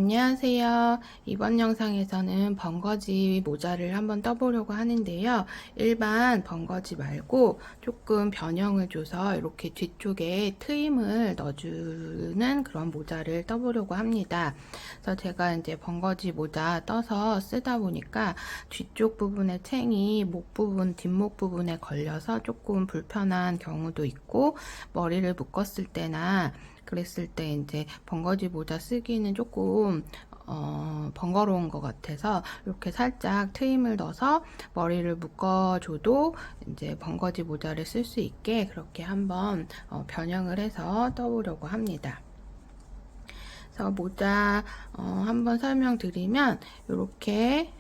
안녕하세요. 이번 영상에서는 벙거지 모자를 한번 떠보려고 하는데요. 일반 벙거지 말고 조금 변형을 줘서 이렇게 뒤쪽에 트임을 넣어주는 그런 모자를 떠보려고 합니다. 그래서 제가 이제 벙거지 모자 떠서 쓰다 보니까 뒤쪽 부분에 챙이 목 부분, 뒷목 부분에 걸려서 조금 불편한 경우도 있고, 머리를 묶었을 때나 그랬을 때 이제 벙거지 모자 쓰기는 조금 번거로운 것 같아서 이렇게 살짝 트임을 넣어서 머리를 묶어줘도 이제 벙거지 모자를 쓸 수 있게 그렇게 한번 변형을 해서 떠보려고 합니다. 그래서 모자 한번 설명드리면 이렇게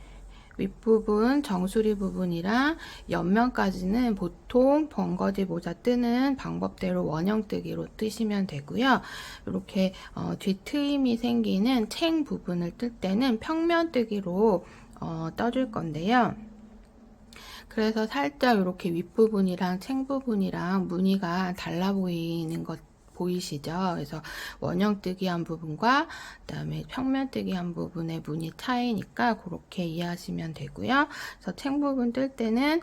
윗부분 정수리 부분이랑 옆면까지는 보통 벙거지 모자 뜨는 방법대로 원형 뜨기로 뜨시면 되고요. 이렇게 뒤 트임이 생기는 챙 부분을 뜰 때는 평면 뜨기로 떠줄 건데요. 그래서 살짝 이렇게 윗부분이랑 챙 부분이랑 무늬가 달라 보이는 것 보이시죠? 그래서 원형 뜨기 한 부분과 그다음에 평면 뜨기 한 부분의 무늬 차이니까 그렇게 이해하시면 되고요. 그래서 챙 부분 뜰 때는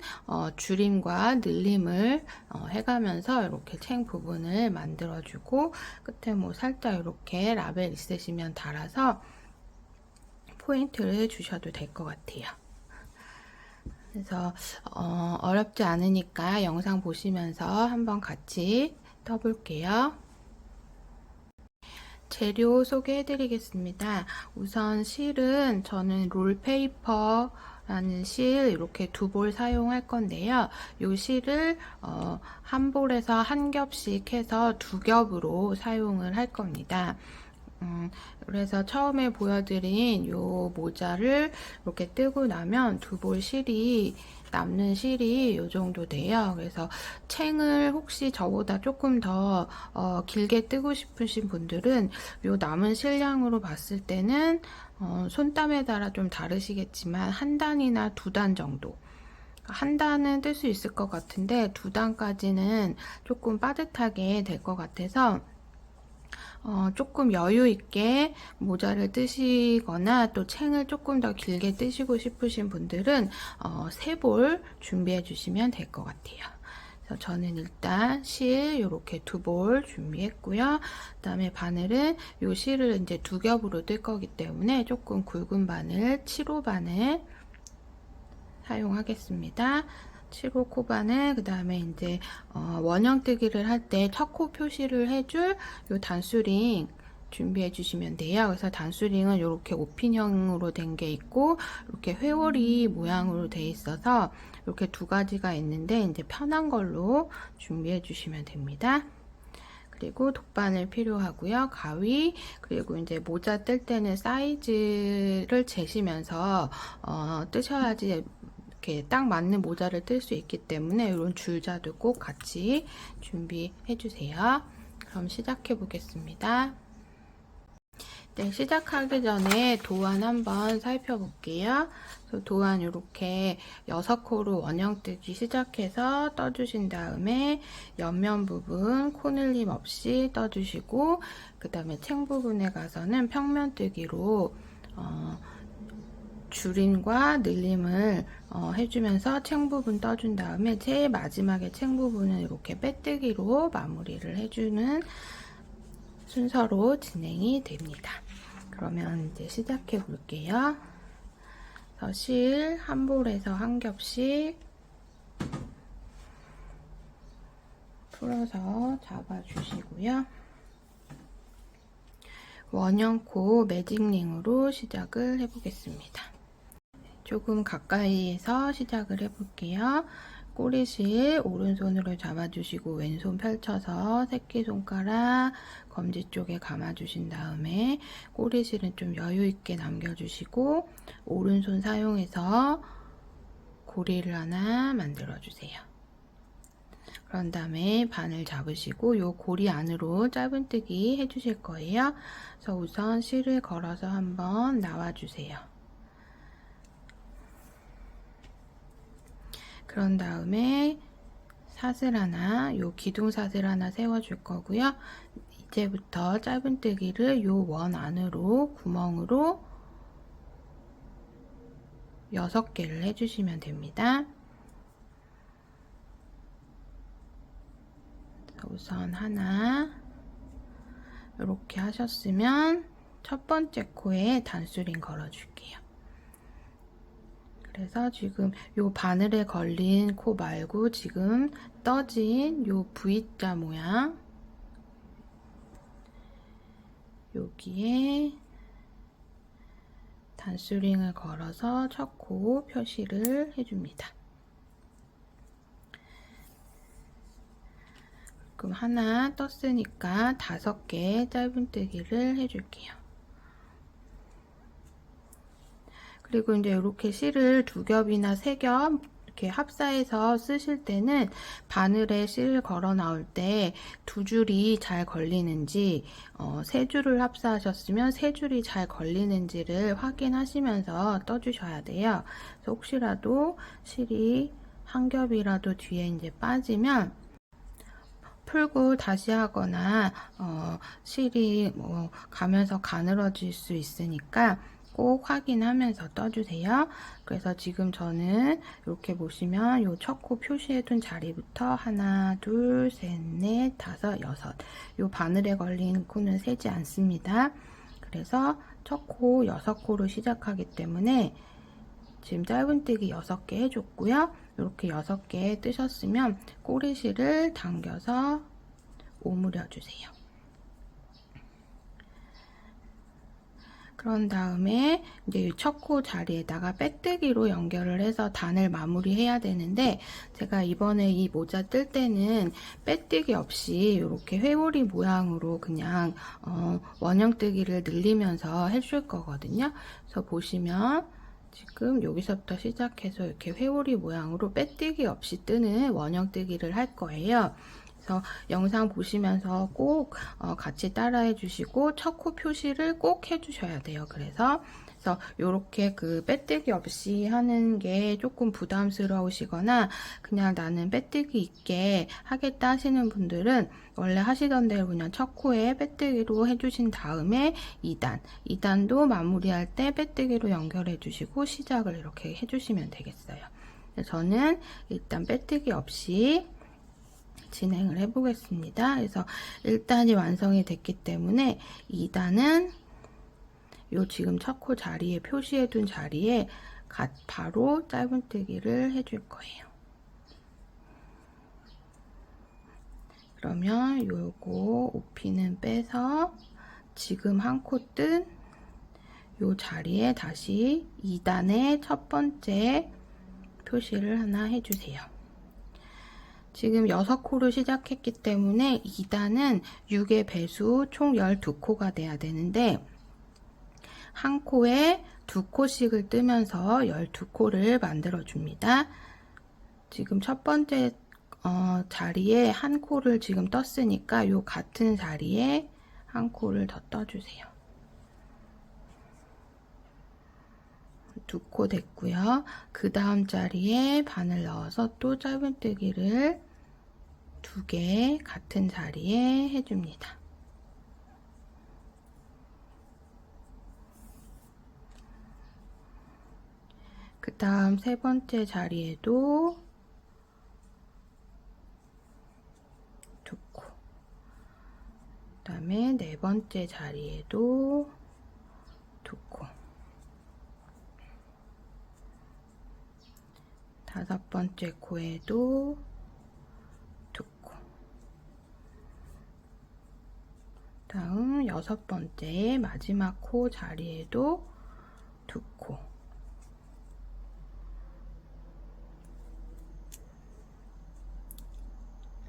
줄임과 늘림을 해가면서 이렇게 챙 부분을 만들어주고 끝에 뭐 살짝 이렇게 라벨 있으시면 달아서 포인트를 주셔도 될 것 같아요. 그래서 어렵지 않으니까 영상 보시면서 한번 같이 떠볼게요. 재료 소개해 드리겠습니다. 우선 실은 저는 롤페이퍼 라는 실 이렇게 두 볼 사용할 건데요. 이 실을 한 볼에서 한 겹씩 해서 두 겹으로 사용을 할 겁니다. 그래서 처음에 보여드린 요 모자를 이렇게 뜨고 나면 두 볼 실이 남는 실이 요 정도 돼요. 그래서 챙을 혹시 저보다 조금 더 길게 뜨고 싶으신 분들은 요 남은 실량으로 봤을 때는 손땀에 따라 좀 다르시겠지만 한 단이나 두 단 정도, 한 단은 뜰 수 있을 것 같은데 두 단까지는 조금 빠듯하게 될 것 같아서 조금 여유 있게 모자를 뜨시거나 또 챙을 조금 더 길게 뜨시고 싶으신 분들은 세 볼 준비해 주시면 될 것 같아요. 그래서 저는 일단 실 이렇게 두 볼 준비했고요. 그다음에 바늘은 이 실을 이제 두 겹으로 뜰 거기 때문에 조금 굵은 바늘 7호 바늘 사용하겠습니다. 7호 코바늘, 그 다음에 이제 원형 뜨기를 할 때 첫 코 표시를 해줄 요 단수링 준비해 주시면 돼요. 그래서 단수링은 이렇게 오핀형으로 된 게 있고 이렇게 회오리 모양으로 돼 있어서 이렇게 두 가지가 있는데 이제 편한 걸로 준비해 주시면 됩니다. 그리고 돗바늘 필요하고요. 가위, 그리고 이제 모자 뜰 때는 사이즈를 재시면서 뜨셔야지 이렇게 딱 맞는 모자를 뜰 수 있기 때문에 이런 줄자도 꼭 같이 준비해 주세요. 그럼 시작해 보겠습니다. 네, 시작하기 전에 도안 한번 살펴볼게요. 도안 이렇게 6코로 원형 뜨기 시작해서 떠주신 다음에 옆면 부분 코늘림 없이 떠주시고 그 다음에 챙 부분에 가서는 평면 뜨기로 줄임과 늘림을 해주면서 챙 부분 떠준 다음에 제일 마지막에 챙 부분은 이렇게 빼뜨기로 마무리를 해주는 순서로 진행이 됩니다. 그러면 이제 시작해 볼게요. 실 한 볼에서 한 겹씩 풀어서 잡아주시고요. 원형코 매직링으로 시작을 해보겠습니다. 조금 가까이에서 시작을 해볼게요. 꼬리실 오른손으로 잡아주시고 왼손 펼쳐서 새끼손가락 검지 쪽에 감아주신 다음에 꼬리실은 좀 여유있게 남겨주시고 오른손 사용해서 고리를 하나 만들어주세요. 그런 다음에 바늘 잡으시고 요 고리 안으로 짧은뜨기 해주실 거예요. 그래서 우선 실을 걸어서 한번 나와주세요. 그런 다음에 사슬 하나, 요 기둥 사슬 하나 세워줄 거고요. 이제부터 짧은뜨기를 요 원 안으로 구멍으로 6개를 해주시면 됩니다. 우선 하나 이렇게 하셨으면 첫 번째 코에 단수링 걸어줄게요. 그래서 지금 요 바늘에 걸린 코 말고 지금 떠진 요 V자 모양 여기에 단수링을 걸어서 첫 코 표시를 해줍니다. 그럼 하나 떴으니까 5개 짧은뜨기를 해줄게요. 그리고 이제 이렇게 실을 2겹이나 3겹 이렇게 합사해서 쓰실 때는 바늘에 실 걸어 나올 때 2줄이 잘 걸리는지 3줄을 합사하셨으면 3줄이 잘 걸리는지를 확인하시면서 떠주셔야 돼요. 그래서 혹시라도 실이 한 겹이라도 뒤에 이제 빠지면 풀고 다시 하거나 실이 가면서 가늘어질 수 있으니까 꼭 확인하면서 떠주세요. 그래서 지금 저는 이렇게 보시면 요 첫 코 표시해둔 자리부터 하나, 둘, 셋, 넷, 다섯, 여섯. 요 바늘에 걸린 코는 세지 않습니다. 그래서 첫 코 6코로 시작하기 때문에 지금 짧은뜨기 6개 해줬고요. 이렇게 6개 뜨셨으면 꼬리실을 당겨서 오므려 주세요. 그런 다음에 이제 첫 코 자리에다가 빼뜨기로 연결을 해서 단을 마무리해야 되는데 제가 이번에 이 모자 뜰 때는 빼뜨기 없이 이렇게 회오리 모양으로 그냥 원형뜨기를 늘리면서 해줄 거거든요. 그래서 보시면 지금 여기서부터 시작해서 이렇게 회오리 모양으로 빼뜨기 없이 뜨는 원형뜨기를 할 거예요. 그래서 영상 보시면서 꼭 같이 따라해 주시고 첫 코 표시를 꼭 해주셔야 돼요. 그래서 요렇게 그 빼뜨기 없이 하는 게 조금 부담스러우시거나 그냥 나는 빼뜨기 있게 하겠다 하시는 분들은 원래 하시던 대로 그냥 첫 코에 빼뜨기로 해주신 다음에 2단도 마무리할 때 빼뜨기로 연결해 주시고 시작을 이렇게 해주시면 되겠어요. 저는 일단 빼뜨기 없이 진행을 해보겠습니다. 그래서 1단이 완성이 됐기 때문에 2단은 요 지금 첫 코 자리에 표시해둔 자리에 바로 짧은뜨기를 해줄 거예요. 그러면 요거 오피는 빼서 지금 한 코 뜬 요 자리에 다시 2단의 첫 번째 표시를 하나 해주세요. 지금 6코로 시작했기 때문에 2단은 6의 배수 총 12코가 돼야 되는데 한 코에 2코씩을 뜨면서 12코를 만들어 줍니다. 지금 첫 번째 자리에 한 코를 지금 떴으니까 요 같은 자리에 한 코를 더 떠주세요. 2코 됐고요. 그 다음 자리에 바늘 넣어서 또 짧은뜨기를 2개 같은 자리에 해줍니다. 그 다음 세 번째 자리에도 2코, 그 다음에 네 번째 자리에도 2코, 다섯 번째 코에도 2코, 다음 여섯 번째 마지막 코 자리에도 2코,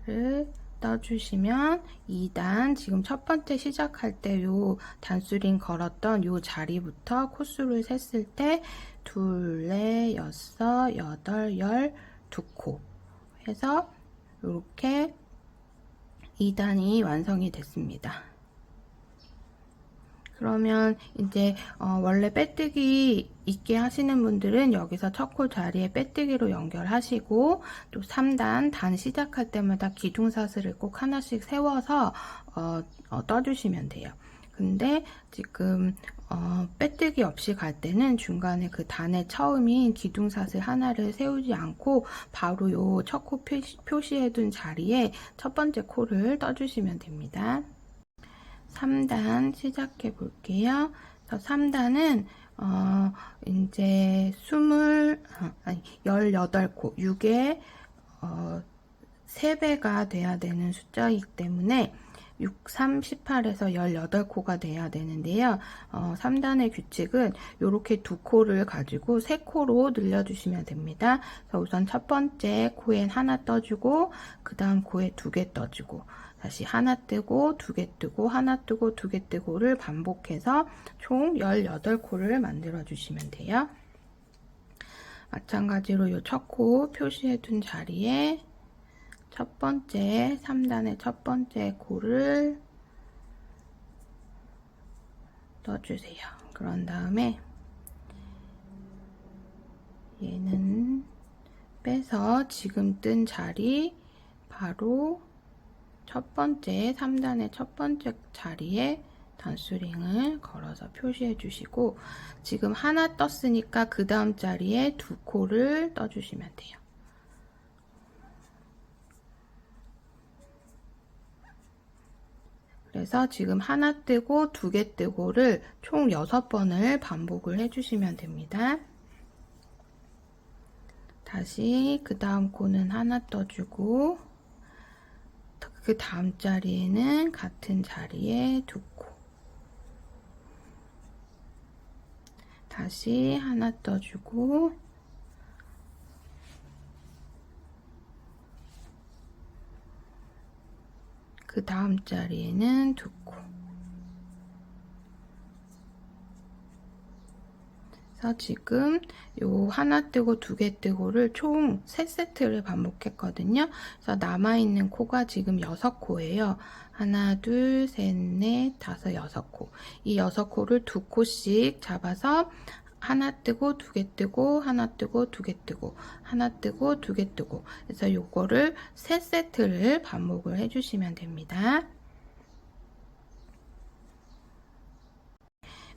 를 떠주시면 2단 지금 첫 번째 시작할 때 요 단수링 걸었던 요 자리부터 코수를 셌을 때 2, 4, 6, 8, 10, 2코 해서 이렇게 2단이 완성이 됐습니다. 그러면 이제 원래 빼뜨기 있게 하시는 분들은 여기서 첫 코 자리에 빼뜨기로 연결하시고, 또 3단 단 시작할 때마다 기둥사슬을 꼭 하나씩 세워서 떠주시면 돼요. 근데 지금 빼뜨기 없이 갈 때는 중간에 그 단의 처음인 기둥사슬 하나를 세우지 않고 바로 요 첫 코 표시해둔 자리에 첫 번째 코를 떠주시면 됩니다. 3단 시작해 볼게요. 3단은 이제 18코, 6에 3배가 돼야 되는 숫자이기 때문에 6, 3, 18에서 18코가 돼야 되는데요. 3단의 규칙은 이렇게 2코를 가지고 3코로 늘려주시면 됩니다. 그래서 우선 첫 번째 코엔 하나 떠주고, 그 다음 코에 2개 떠주고, 다시 하나 뜨고, 2개 뜨고, 하나 뜨고, 2개 뜨고를 반복해서 총 18코를 만들어 주시면 돼요. 마찬가지로 이 첫 코 표시해둔 자리에 첫 번째 3단의 첫 번째 코를 넣어주세요. 그런 다음에 얘는 빼서 지금 뜬 자리 바로 첫 번째 3단의 첫 번째 자리에 단수링을 걸어서 표시해 주시고, 지금 하나 떴으니까 그 다음 자리에 2코를 떠주시면 돼요. 그래서 지금 하나 뜨고 2개 뜨고를 총 6번을 반복을 해주시면 됩니다. 다시 그 다음 코는 하나 떠주고, 그 다음 자리에는 같은 자리에 2코, 다시 하나 떠주고, 그 다음 자리에는 2코. 그래서 지금 요 하나 뜨고 2개 뜨고를 총 3세트를 반복했거든요. 그래서 남아있는 코가 지금 6코예요. 하나, 둘, 셋, 넷, 다섯, 6코. 이 6코를 2코씩 잡아서 하나 뜨고 2개 뜨고, 하나 뜨고 2개 뜨고, 하나 뜨고 2개 뜨고. 그래서 요거를 3세트를 반복을 해주시면 됩니다.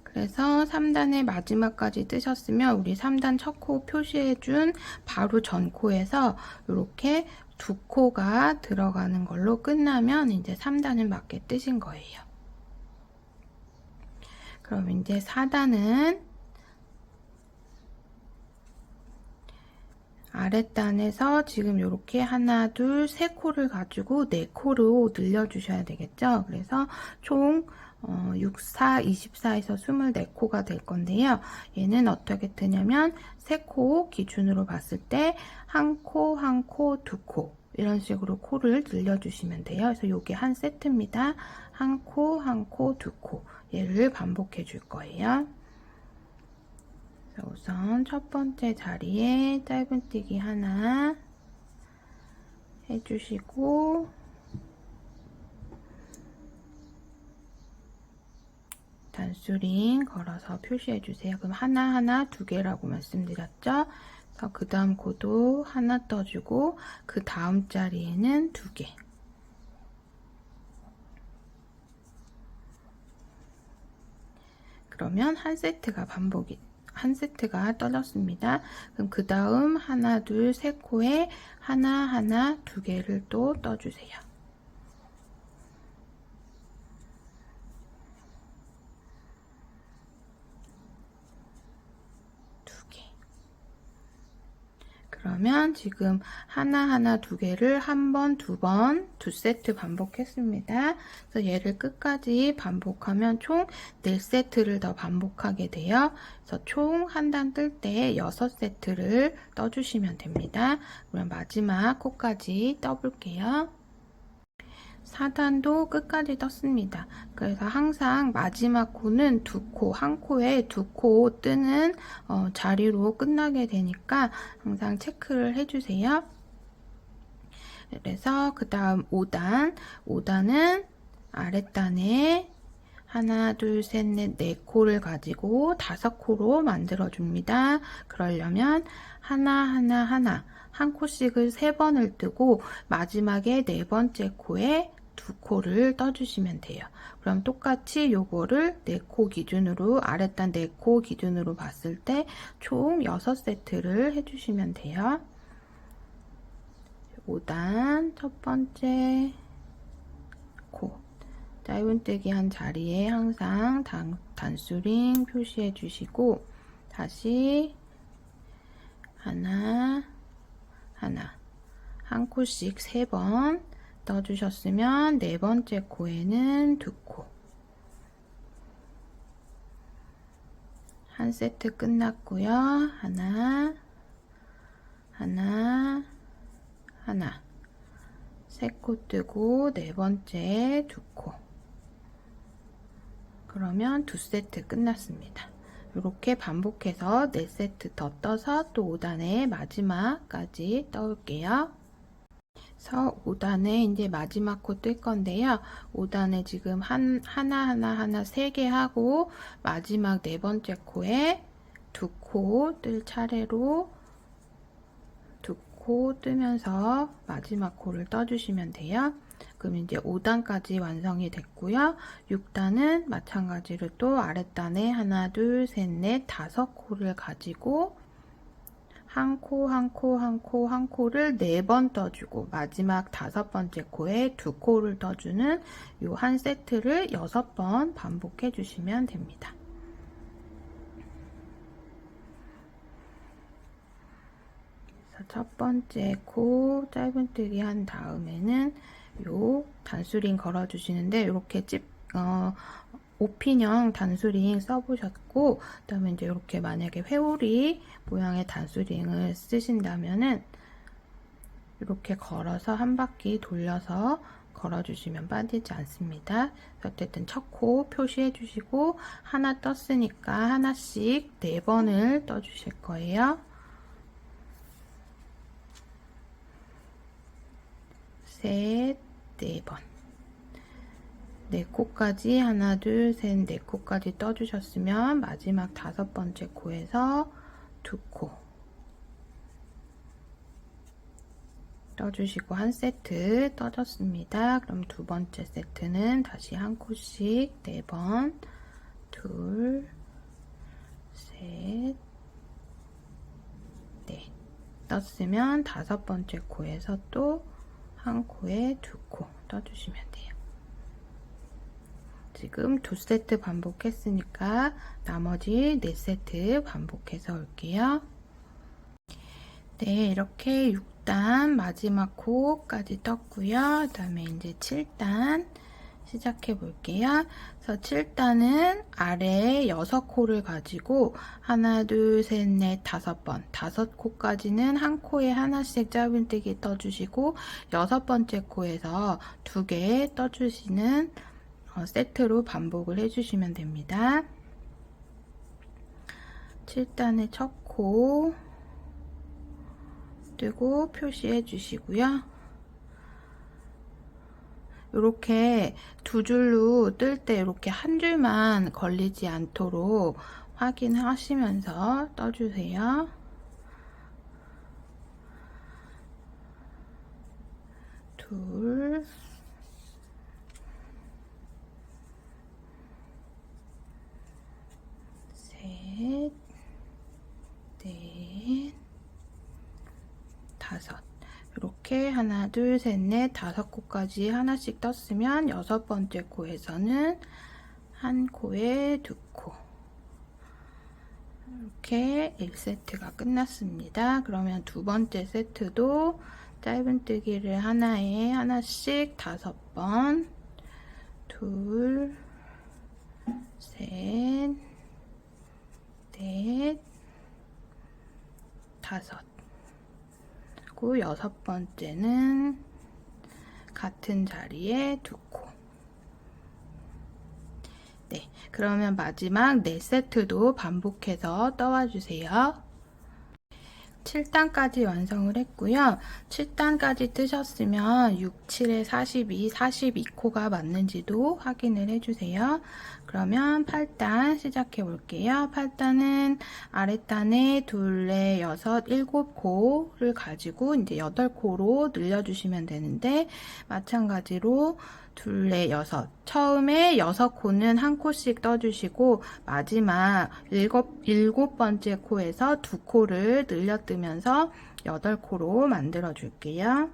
그래서 3단의 마지막까지 뜨셨으면 우리 3단 첫 코 표시해준 바로 전 코에서 이렇게 2코가 들어가는 걸로 끝나면 이제 3단은 맞게 뜨신 거예요. 그럼 이제 4단은 아랫단에서 지금 이렇게 하나, 둘, 3코를 가지고 4코로 늘려주셔야 되겠죠. 그래서 총 6, 4, 24에서 24코가 될 건데요. 얘는 어떻게 뜨냐면 3코 기준으로 봤을 때 한 코, 한 코, 2코 이런 식으로 코를 늘려주시면 돼요. 그래서 이게 한 세트입니다. 한 코, 한 코, 2코 얘를 반복해 줄 거예요. 우선 첫 번째 자리에 짧은뜨기 하나 해주시고, 단수링 걸어서 표시해 주세요. 그럼 하나하나 2개라고 말씀드렸죠? 그래서 그 다음 코도 하나 떠주고, 그 다음 자리에는 2개. 그러면 한 세트가 떨어졌습니다. 그럼 그 다음 하나, 둘, 3코에 하나하나 2개를 또 떠주세요. 그러면 지금 하나하나 2개를 한 번, 2번, 2세트 반복했습니다. 그래서 얘를 끝까지 반복하면 총 4세트를 더 반복하게 돼요. 그래서 총 한 단 뜰 때 6세트를 떠주시면 됩니다. 그럼 마지막 코까지 떠볼게요. 4단도 끝까지 떴습니다. 그래서 항상 마지막 코는 2코, 한 코에 2코 뜨는 자리로 끝나게 되니까 항상 체크를 해주세요. 그래서 그 다음 5단은 아랫단에 하나, 둘, 셋, 넷, 네 코를 가지고 5코로 만들어 줍니다. 그러려면 하나, 한 코씩을 3번을 뜨고 마지막에 4번째 코에 2코를 떠주시면 돼요. 그럼 똑같이 요거를 4코 기준으로, 아랫단 4코 기준으로 봤을 때 총 6세트를 해주시면 돼요. 5단 첫 번째 코, 짧은뜨기 한 자리에 항상 단수링 표시해 주시고, 다시 하나, 한 코씩 3번 떠주셨으면 4번째 코에는 2코. 한 세트 끝났고요. 하나, 3코 뜨고 4번째 2코. 그러면 2세트 끝났습니다. 이렇게 반복해서 4세트 더 떠서 또 5단의 마지막까지 떠올게요. 그래서 5단에 이제 마지막 코 뜰 건데요. 5단에 지금 하나 3개 하고 마지막 4번째 코에 2코 뜰 차례로 2코 뜨면서 마지막 코를 떠주시면 돼요. 그럼 이제 5단까지 완성이 됐고요. 6단은 마찬가지로 또 아랫단에 하나, 둘, 셋, 넷, 5코를 가지고 한 코를 4번 떠주고 마지막 5번째 코에 2코를 떠주는 요 한 세트를 6번 반복해 주시면 됩니다. 첫 번째 코 짧은뜨기 한 다음에는 요 단수링 걸어 주시는데 이렇게 오핀형 단수링 써보셨고, 그 다음에 이제 이렇게 만약에 회오리 모양의 단수링을 쓰신다면은 이렇게 걸어서 한 바퀴 돌려서 걸어주시면 빠지지 않습니다. 어쨌든 첫 코 표시해 주시고, 하나 떴으니까 하나씩 4번을 떠주실 거예요. 셋, 4번. 4코까지 하나, 둘, 셋, 4코까지 떠주셨으면 마지막 5번째 코에서 2코 떠주시고 한 세트 떠졌습니다. 그럼 두 번째 세트는 다시 한 코씩 4번, 둘, 셋, 넷 떴으면 5번째 코에서 또 한 코에 2코 떠주시면 돼요. 지금 2세트 반복했으니까 나머지 4세트 반복해서 올게요. 네, 이렇게 6단 마지막 코까지 떴고요. 그 다음에 이제 7단 시작해 볼게요. 그래서 7단은 아래에 6코를 가지고 하나, 둘, 셋, 넷, 5번, 5코까지는 한 코에 하나씩 짧은뜨기 떠주시고 6번째 코에서 2개 떠주시는 세트로 반복을 해주시면 됩니다. 7단의 첫 코 뜨고 표시해 주시고요. 이렇게 두 줄로 뜰 때 이렇게 한 줄만 걸리지 않도록 확인하시면서 떠주세요. 둘, 셋, 넷, 5. 이렇게 하나, 둘, 셋, 넷, 5코까지 하나씩 떴으면 6번째 코에서는 한 코에 2코. 이렇게 1세트가 끝났습니다. 그러면 두 번째 세트도 짧은뜨기를 하나에 하나씩 5번, 둘, 셋, 넷, 5. 그리고 6번째는 같은 자리에 2코. 네, 그러면 마지막 4세트도 반복해서 떠와 주세요. 7단까지 완성을 했고요. 7단까지 뜨셨으면 6, 7에 42, 42코가 맞는지도 확인을 해주세요. 그러면 8단 시작해 볼게요. 8단은 아랫단에 둘, 넷, 여섯, 7코를 가지고 이제 8코로 늘려주시면 되는데, 마찬가지로 둘, 넷, 여섯. 처음에 6코는 한 코씩 떠주시고, 마지막 일곱 번째 코에서 2코를 늘려 뜨면서 8코로 만들어 줄게요.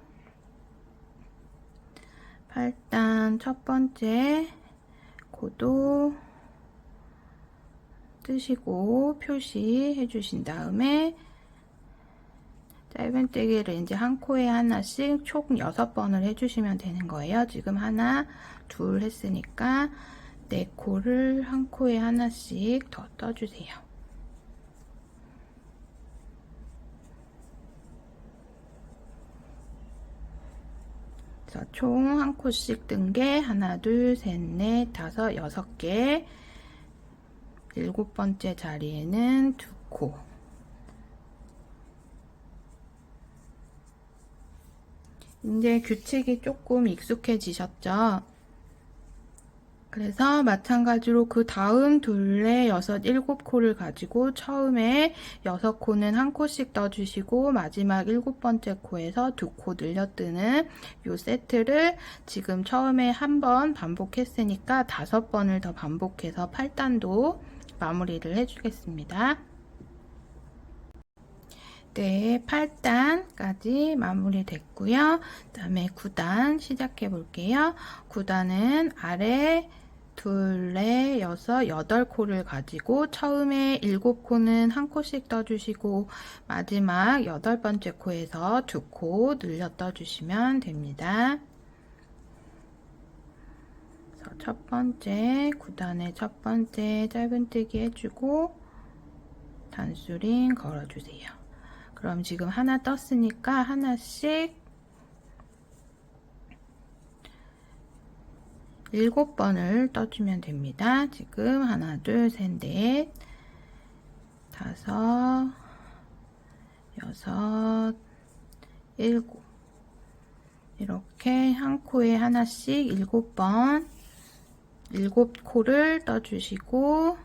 8단 첫 번째 코도 뜨시고 표시해 주신 다음에 짧은뜨기를 이제 한 코에 하나씩 총 6번을 해주시면 되는 거예요. 지금 하나, 둘 했으니까 4코를 한 코에 하나씩 더 떠주세요. 그래서 총 한 코씩 뜬 게 하나, 둘, 셋, 넷, 다섯, 6개. 7번째 자리에는 2코. 이제 규칙이 조금 익숙해지셨죠? 그래서 마찬가지로 그 다음 둘레 6, 7코를 가지고 처음에 6코는 한 코씩 떠주시고 마지막 7번째 코에서 2코 늘려뜨는 요 세트를 지금 처음에 한 번 반복했으니까 5번을 더 반복해서 8단도 마무리를 해주겠습니다. 네, 8단까지 마무리됐고요. 그 다음에 9단 시작해 볼게요. 9단은 아래 둘, 넷, 여섯, 8코를 가지고 처음에 7코는 한 코씩 떠주시고 마지막 8번째 코에서 2코 늘려 떠주시면 됩니다. 그래서 첫 번째 9단의 첫 번째 짧은뜨기 해주고 단수링 걸어주세요. 그럼 지금 하나 떴으니까 하나씩 7번을 떠주면 됩니다. 지금 하나, 둘, 셋, 넷, 5, 6, 7 이렇게 한 코에 하나씩 7번 7코를 떠주시고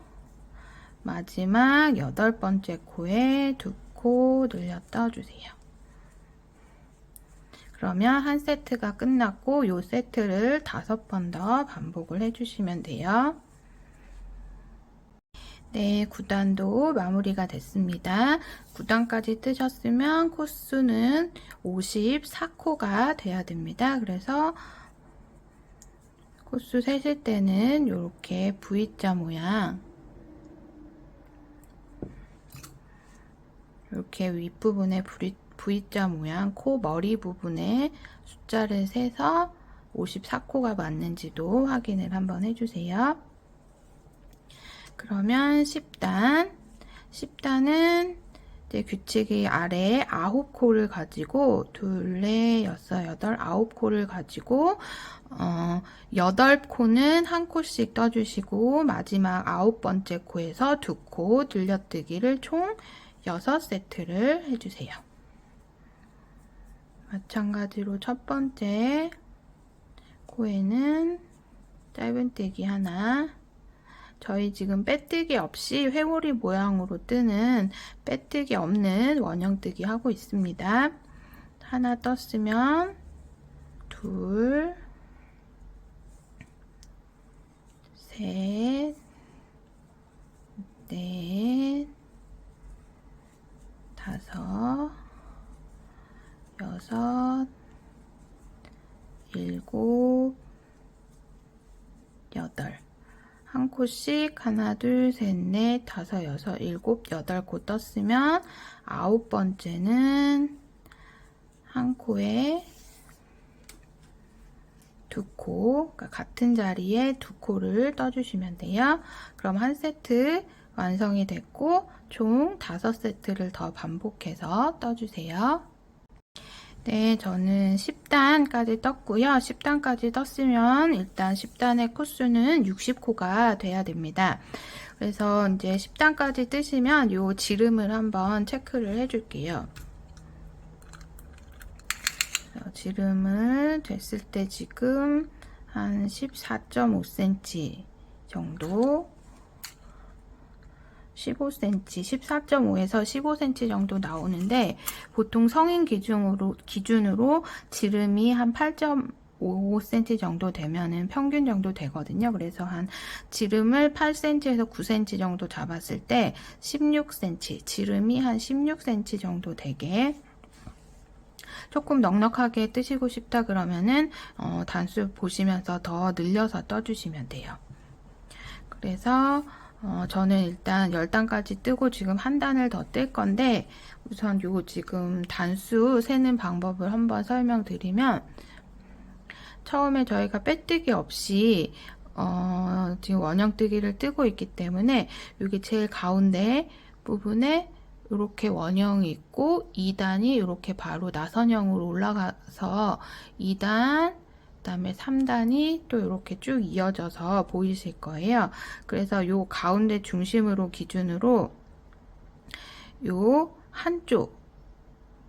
마지막 8번째 코에 2코 늘려 떠주세요. 그러면 한 세트가 끝났고 이 세트를 5번 더 반복을 해주시면 돼요. 네, 9단도 마무리가 됐습니다. 9단까지 뜨셨으면 코수는 54코가 돼야 됩니다. 그래서 코수 세실 때는 이렇게 V자 모양 이렇게 윗부분에 V자 모양 코 머리 부분에 숫자를 세서 54코가 맞는지도 확인을 한번 해주세요. 그러면 10단은 이제 규칙이 아래에 9코를 가지고 둘, 넷, 여섯, 여덟, 9코를 가지고 8코는 한 코씩 떠주시고 마지막 9번째 코에서 2코 들려뜨기를 총 6세트를 해주세요. 마찬가지로 첫 번째 코에는 짧은뜨기 하나, 저희 지금 빼뜨기 없이 회오리 모양으로 뜨는 빼뜨기 없는 원형뜨기 하고 있습니다. 하나 떴으면 둘, 셋, 넷, 5, 6, 7, 8 한 코씩 하나, 둘, 셋, 넷, 5, 6, 7, 8코 떴으면 9번째는 한 코에 2코, 그러니까 같은 자리에 2코를 떠주시면 돼요. 그럼 한 세트 완성이 됐고 총 5세트를 더 반복해서 떠주세요. 네, 저는 10단까지 떴고요. 10단까지 떴으면 일단 10단의 코수는 60코가 돼야 됩니다. 그래서 이제 10단까지 뜨시면 요 지름을 한번 체크를 해줄게요. 지름을 됐을 때 지금 한 14.5cm 정도, 15cm, 14.5에서 15cm 정도 나오는데, 보통 성인 기준으로 지름이 한 8.5cm 정도 되면은 평균 정도 되거든요. 그래서 한 지름을 8cm에서 9cm 정도 잡았을 때 16cm, 지름이 한 16cm 정도 되게, 조금 넉넉하게 뜨시고 싶다 그러면은 단수 보시면서 더 늘려서 떠주시면 돼요. 그래서 저는 일단 10단까지 뜨고 지금 한 단을 더 뜰 건데, 우선 요 지금 단수 세는 방법을 한번 설명드리면, 처음에 저희가 빼뜨기 없이 지금 원형뜨기를 뜨고 있기 때문에 여기 제일 가운데 부분에 이렇게 원형이 있고 2단이 이렇게 바로 나선형으로 올라가서 2단, 그 다음에 3단이 또 이렇게 쭉 이어져서 보이실 거예요. 그래서 요 가운데 중심으로 기준으로 요 한쪽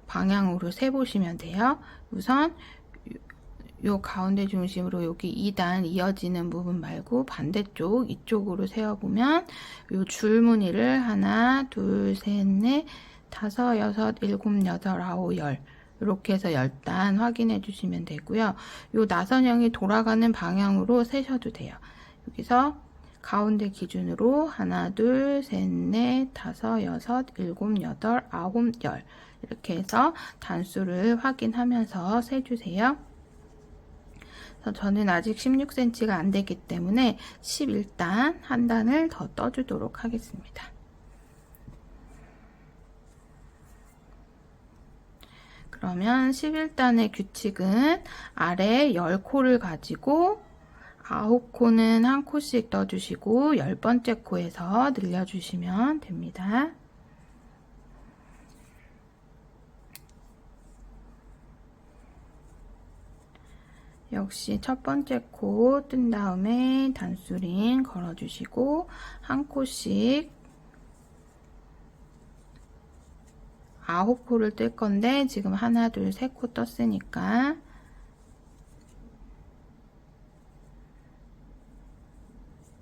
방향으로 세보시면 돼요. 우선 요 가운데 중심으로 여기 2단 이어지는 부분 말고 반대쪽 이쪽으로 세어보면 요 줄무늬를 하나, 둘, 셋, 넷, 다섯, 여섯, 일곱, 여덟, 아홉, 열 이렇게 해서 10단 확인해 주시면 되고요. 요 나선형이 돌아가는 방향으로 세셔도 돼요. 여기서 가운데 기준으로 하나, 둘, 셋, 넷, 다섯, 여섯, 일곱, 여덟, 아홉, 열 이렇게 해서 단수를 확인하면서 세주세요. 저는 아직 16cm가 안 되기 때문에 11단 한 단을 더 떠주도록 하겠습니다. 그러면 11단의 규칙은 아래 10코를 가지고 9코는 한 코씩 떠주시고 10번째 코에서 늘려주시면 됩니다. 역시 첫 번째 코 뜬 다음에 단수링 걸어주시고 한 코씩 9코를 뜰 건데 지금 하나, 둘, 세 코 떴으니까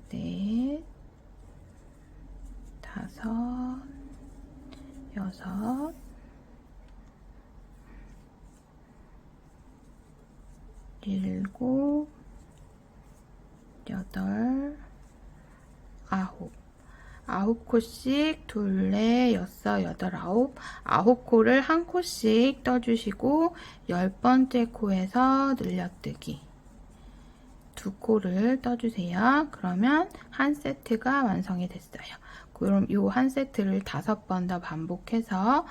넷, 다섯, 여섯, 일곱, 여덟, 아홉. 9코씩 둘, 넷, 여섯, 여덟, 아홉. 9코를 한 코씩 떠주시고 10번째 코에서 늘려뜨기. 2코를 떠주세요. 그러면 한 세트가 완성이 됐어요. 그럼 이 한 세트를 5번 더 반복해서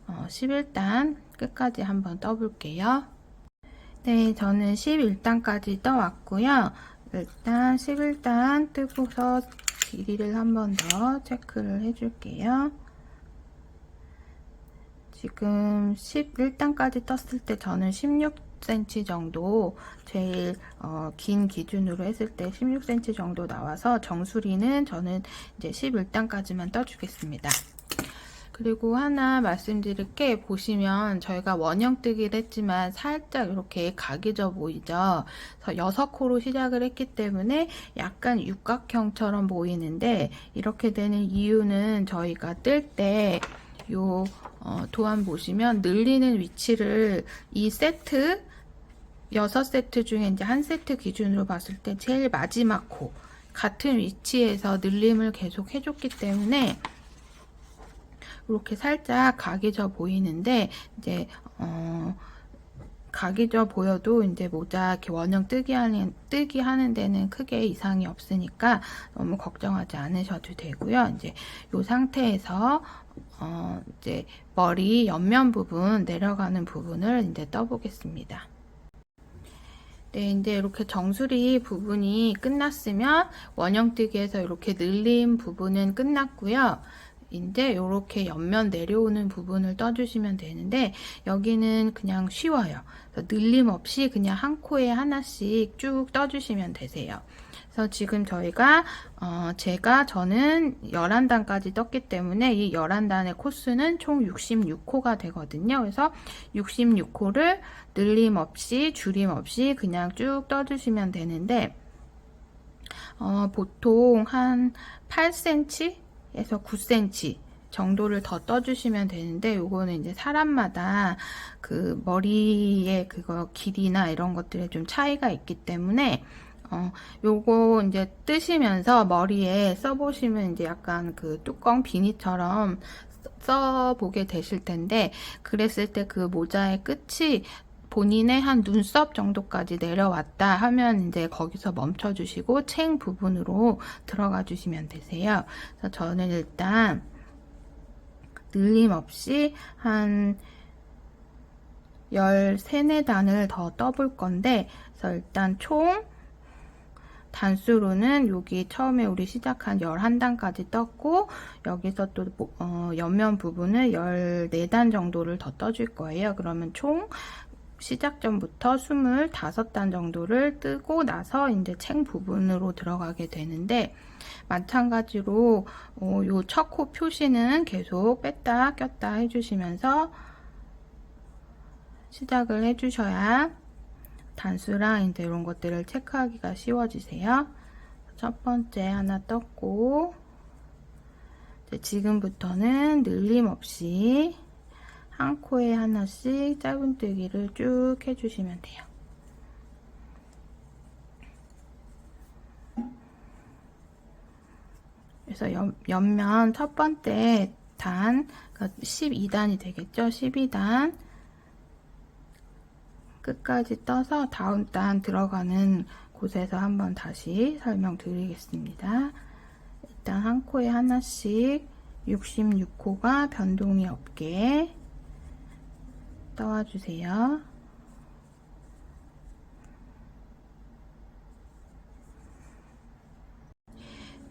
11단 끝까지 한번 떠볼게요. 네, 저는 11단까지 떠왔고요. 일단 11단 뜨고서 길이를 한 번 더 체크를 해줄게요. 지금 11단까지 떴을 때 저는 16cm 정도 제일 긴 기준으로 했을 때 16cm 정도 나와서 정수리는 저는 이제 11단까지만 떠주겠습니다. 그리고 하나 말씀드릴 게, 보시면 저희가 원형뜨기를 했지만 살짝 이렇게 각이 져 보이죠. 그래서 6코로 시작을 했기 때문에 약간 육각형처럼 보이는데, 이렇게 되는 이유는 저희가 뜰 때 요 도안 보시면 늘리는 위치를 이 세트 6세트 중에 이제 한 세트 기준으로 봤을 때 제일 마지막 코 같은 위치에서 늘림을 계속 해줬기 때문에 이렇게 살짝 각이 져 보이는데, 이제 각이 져 보여도 이제 모자 이렇게 원형 뜨기 하는 데는 크게 이상이 없으니까 너무 걱정하지 않으셔도 되고요. 이제 이 상태에서 이제 머리 옆면 부분 내려가는 부분을 이제 떠보겠습니다. 네, 이제 이렇게 정수리 부분이 끝났으면 원형뜨기에서 이렇게 늘림 부분은 끝났고요. 이제 이렇게 옆면 내려오는 부분을 떠주시면 되는데, 여기는 그냥 쉬워요. 늘림 없이 그냥 한 코에 하나씩 쭉 떠주시면 되세요. 그래서 지금 저희가 저는 11단까지 떴기 때문에 이 11단의 코스는 총 66호가 되거든요. 그래서 66호를 늘림 없이 줄임 없이 그냥 쭉 떠주시면 되는데 보통 한 8cm에서 9cm 정도를 더 떠주시면 되는데, 요거는 이제 사람마다 그 머리의 그거 길이나 이런 것들에 좀 차이가 있기 때문에 요거 이제 뜨시면서 머리에 써보시면 이제 약간 그 뚜껑 비니처럼 써보게 되실 텐데, 그랬을 때 그 모자의 끝이 본인의 한 눈썹 정도까지 내려왔다 하면 이제 거기서 멈춰 주시고 챙 부분으로 들어가 주시면 되세요. 그래서 저는 일단 늘림 없이 한 13, 4단을 더 떠볼 건데, 그래서 일단 총 단수로는 여기 처음에 우리 시작한 11단까지 떴고, 여기서 또 옆면 부분을 14단 정도를 더 떠줄 거예요. 그러면 총 시작 전부터 25단 정도를 뜨고 나서 이제 챙 부분으로 들어가게 되는데, 마찬가지로 요 첫 코 표시는 계속 뺐다 꼈다 해주시면서 시작을 해주셔야 단수랑 이제 이런 것들을 체크하기가 쉬워지세요. 첫 번째 하나 떴고, 이제 지금부터는 늘림 없이 한 코에 하나씩 짧은뜨기를 쭉 해주시면 돼요. 그래서 옆면 첫 번째 단, 그러니까 12단이 되겠죠? 12단 끝까지 떠서 다음 단 들어가는 곳에서 한번 다시 설명드리겠습니다. 일단 한 코에 하나씩 66호가 변동이 없게 떠와주세요.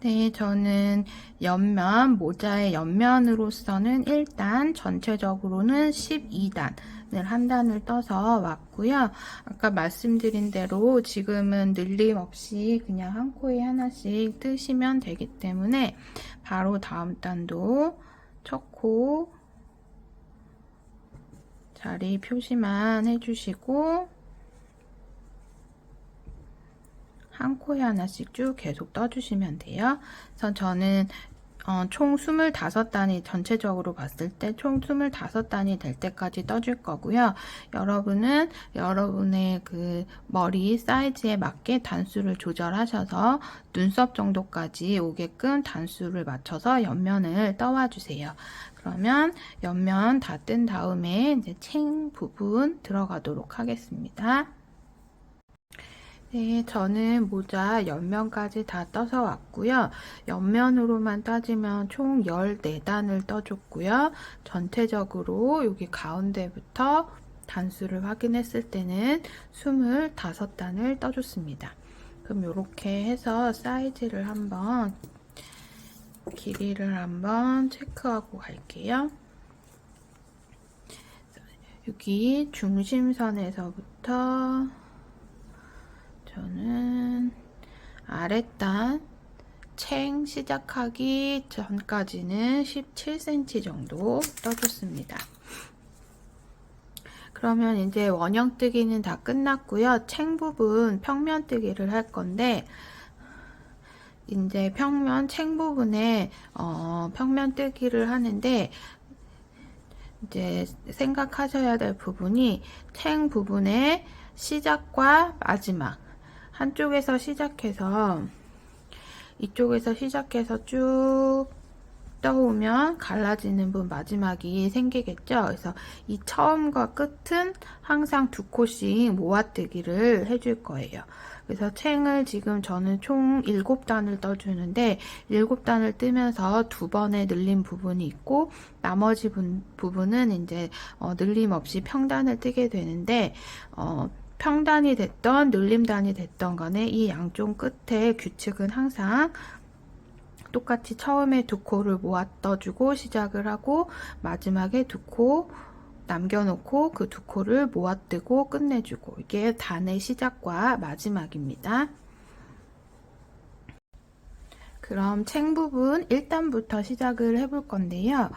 네, 저는 옆면, 모자의 옆면으로서는 일단 전체적으로는 12단을 한 단을 떠서 왔고요. 아까 말씀드린 대로 지금은 늘림 없이 그냥 한 코에 하나씩 뜨시면 되기 때문에 바로 다음 단도 첫 코 자리 표시만 해주시고 한 코에 하나씩 쭉 계속 떠주시면 돼요. 그래서 저는 총 25단이 전체적으로 봤을 때 총 25단이 될 때까지 떠줄 거고요. 여러분은 여러분의 그 머리 사이즈에 맞게 단수를 조절하셔서 눈썹 정도까지 오게끔 단수를 맞춰서 옆면을 떠와 주세요. 그러면 옆면 다 뜬 다음에 이제 챙 부분 들어가도록 하겠습니다. 네, 저는 모자 옆면까지 다 떠서 왔고요. 옆면으로만 따지면 총 14단을 떠줬고요. 전체적으로 여기 가운데부터 단수를 확인했을 때는 25단을 떠줬습니다. 그럼 이렇게 해서 사이즈를 한번, 길이를 한번 체크하고 갈게요. 여기 중심선에서부터 저는 아랫단 챙 시작하기 전까지는 17cm 정도 떠줬습니다. 그러면 이제 원형뜨기는 다 끝났고요. 챙 부분 평면뜨기를 할 건데, 이제 챙 부분에 평면뜨기를 하는데, 이제 생각하셔야 될 부분이 챙 부분의 시작과 마지막, 한쪽에서 시작해서 이쪽에서 시작해서 쭉 떠오면 갈라지는 부분 마지막이 생기겠죠. 그래서 이 처음과 끝은 항상 2코씩 모아뜨기를 해줄 거예요. 그래서 챙을 지금 저는 총 7단을 떠주는데 7단을 뜨면서 2번의 늘림 부분이 있고 나머지 부분은 이제 늘림 없이 평단을 뜨게 되는데 평단이 됐던 늘림단이 됐던 간에 이 양쪽 끝에 규칙은 항상 똑같이 처음에 2코를 모아 떠주고 시작을 하고 마지막에 2코 남겨놓고 그 2코를 모아 뜨고 끝내주고, 이게 단의 시작과 마지막입니다. 그럼 챙 부분 1단부터 시작을 해볼 건데요.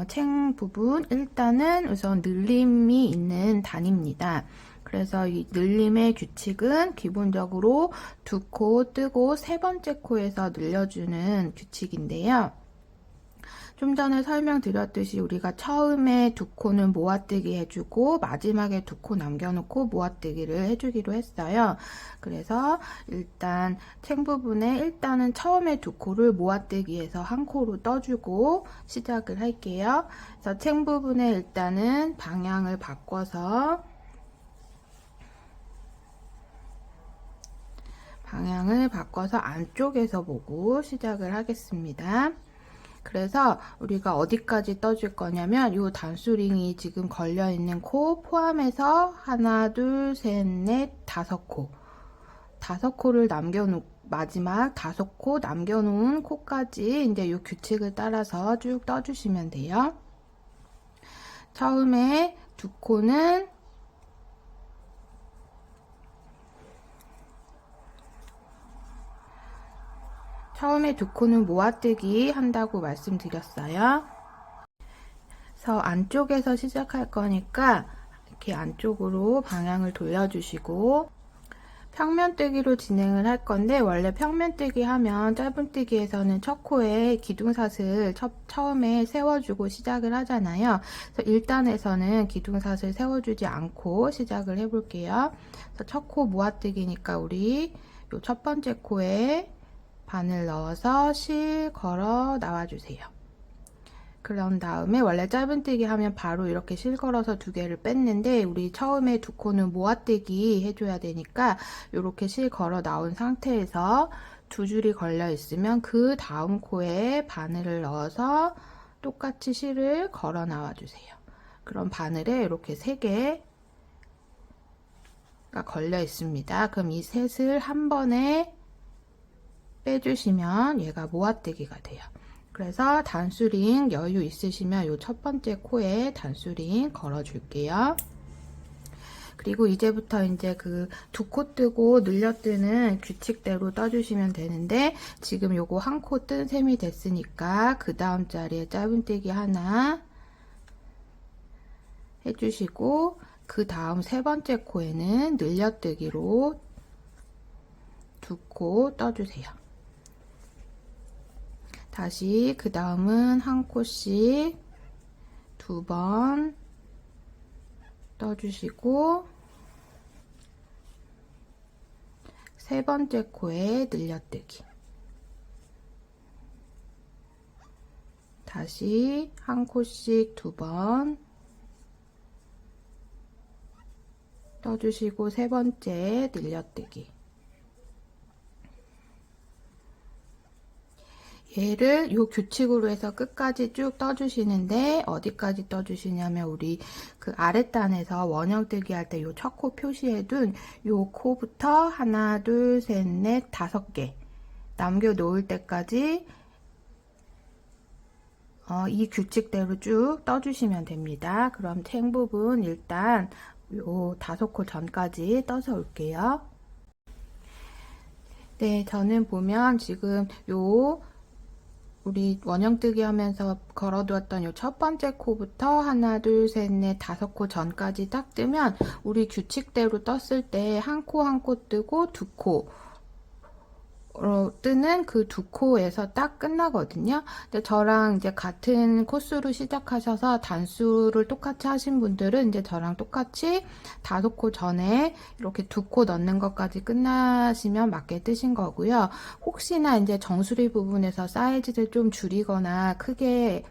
챙 부분 1단은 우선 늘림이 있는 단입니다. 그래서 이 늘림의 규칙은 기본적으로 두 코 뜨고 세 번째 코에서 늘려주는 규칙인데요. 좀 전에 설명드렸듯이 우리가 처음에 두 코는 모아뜨기 해주고 마지막에 두 코 남겨놓고 모아뜨기를 해주기로 했어요. 그래서 일단 챙 부분에 일단은 처음에 두 코를 모아뜨기해서 한 코로 떠주고 시작을 할게요. 그래서 챙 부분에 일단은 방향을 바꿔서 안쪽에서 보고 시작을 하겠습니다. 그래서 우리가 어디까지 떠줄 거냐면 이 단수링이 지금 걸려있는 코 포함해서 하나, 둘, 셋, 넷, 다섯 코. 다섯 코를 마지막 다섯 코 남겨놓은 코까지 이제 이 규칙을 따라서 쭉 떠주시면 돼요. 처음에 두 코는 모아뜨기 한다고 말씀드렸어요. 그래서 안쪽에서 시작할 거니까 이렇게 안쪽으로 방향을 돌려주시고 평면뜨기로 진행을 할 건데, 원래 평면뜨기 하면 짧은뜨기에서는 첫 코에 기둥삿을 처음에 세워주고 시작을 하잖아요. 그래서 1단에서는 기둥삿을 세워주지 않고 시작을 해볼게요. 그래서 첫 코 모아뜨기니까 우리 요 첫 번째 코에 바늘 넣어서 실 걸어 나와주세요. 그런 다음에 원래 짧은뜨기 하면 바로 이렇게 실 걸어서 두 개를 뺐는데, 우리 처음에 두 코는 모아뜨기 해줘야 되니까 이렇게 실 걸어 나온 상태에서 두 줄이 걸려 있으면 그 다음 코에 바늘을 넣어서 똑같이 실을 걸어 나와 주세요. 그럼 바늘에 이렇게 세 개가 걸려 있습니다. 그럼 이 셋을 한 번에 빼주시면 얘가 모아뜨기가 돼요. 그래서 단수링 여유 있으시면 이 첫 번째 코에 단수링 걸어 줄게요. 그리고 이제부터 이제 그 두 코 뜨고 늘려뜨는 규칙대로 떠주시면 되는데, 지금 요거 한 코 뜬 셈이 됐으니까 그 다음 자리에 짧은뜨기 하나 해주시고, 그 다음 세 번째 코에는 늘려뜨기로 두 코 떠주세요. 다시 그 다음은 한 코씩 두 번 떠주시고, 세 번째 코에 늘려뜨기, 다시 한 코씩 두 번 떠주시고, 세 번째 늘려뜨기. 얘를 요 규칙으로 해서 끝까지 쭉 떠주시는데, 어디까지 떠주시냐면 우리 그 아랫단에서 원형뜨기 할 때 요 첫 코 표시해둔 요 코부터 하나, 둘, 셋, 넷, 다섯 개 남겨 놓을 때까지 이 규칙대로 쭉 떠주시면 됩니다. 그럼 챙 부분 일단 요 다섯 코 전까지 떠서 올게요. 네, 저는 보면 지금 우리 원형뜨기 하면서 걸어두었던 요 첫 번째 코부터 하나, 둘, 셋, 넷, 다섯 코 전까지 딱 뜨면 우리 규칙대로 떴을 때 한 코 한 코 뜨고 두 코 뜨는 그 두 코에서 딱 끝나거든요. 근데 저랑 이제 같은 코스로 시작하셔서 단수를 똑같이 하신 분들은 이제 저랑 똑같이 다섯 코 전에 이렇게 두 코 넣는 것까지 끝나시면 맞게 뜨신 거고요. 혹시나 이제 정수리 부분에서 사이즈를 좀 줄이거나 크게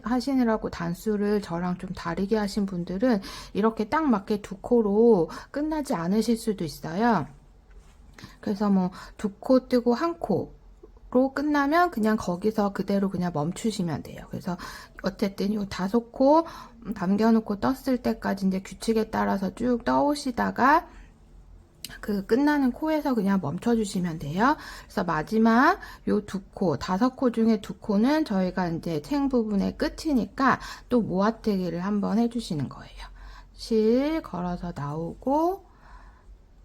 하시느라고 단수를 저랑 좀 다르게 하신 분들은 이렇게 딱 맞게 두 코로 끝나지 않으실 수도 있어요. 그래서 뭐 두 코 뜨고 한 코로 끝나면 그냥 거기서 그대로 그냥 멈추시면 돼요. 그래서 어쨌든 요 다섯 코 남겨놓고 떴을 때까지 이제 규칙에 따라서 쭉 떠오시다가 그 끝나는 코에서 그냥 멈춰주시면 돼요. 그래서 마지막 요 두 코, 다섯 코 중에 두 코는 저희가 이제 챙 부분의 끝이니까 또 모아뜨기를 한번 해주시는 거예요. 실 걸어서 나오고,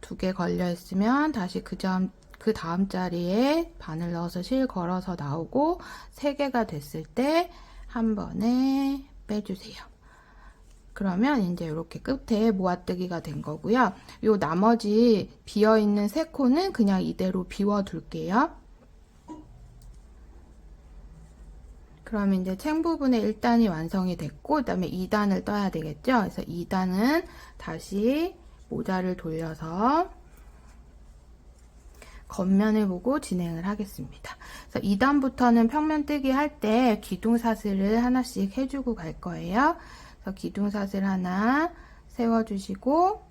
두 개 걸려 있으면 다시 그 그 다음 자리에 바늘 넣어서 실 걸어서 나오고 3개가 됐을 때 한 번에 빼주세요. 그러면 이제 이렇게 끝에 모아뜨기가 된 거고요. 요 나머지 비어있는 3코는 그냥 이대로 비워 둘게요. 그럼 이제 챙 부분의 1단이 완성이 됐고, 그 다음에 2단을 떠야 되겠죠? 그래서 2단은 다시 모자를 돌려서 겉면을 보고 진행을 하겠습니다. 그래서 2단부터는 평면 뜨기 할 때 기둥사슬을 하나씩 해주고 갈 거예요. 그래서 기둥사슬 하나 세워주시고,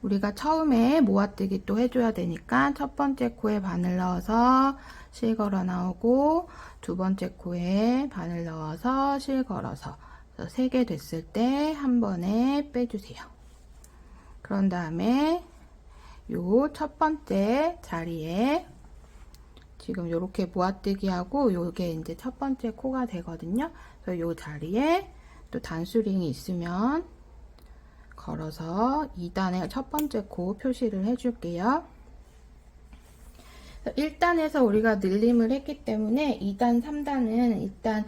우리가 처음에 모아뜨기 또 해줘야 되니까 첫 번째 코에 바늘 넣어서 실 걸어 나오고, 두 번째 코에 바늘 넣어서 실 걸어서 3개 됐을 때 한 번에 빼주세요. 그런 다음에 요 첫 번째 자리에 지금 이렇게 모아뜨기 하고 요게 이제 첫 번째 코가 되거든요. 그래서 요 자리에 또 단수링이 있으면 걸어서 2단의 첫 번째 코 표시를 해줄게요. 1단에서 우리가 늘림을 했기 때문에 2단, 3단은 일단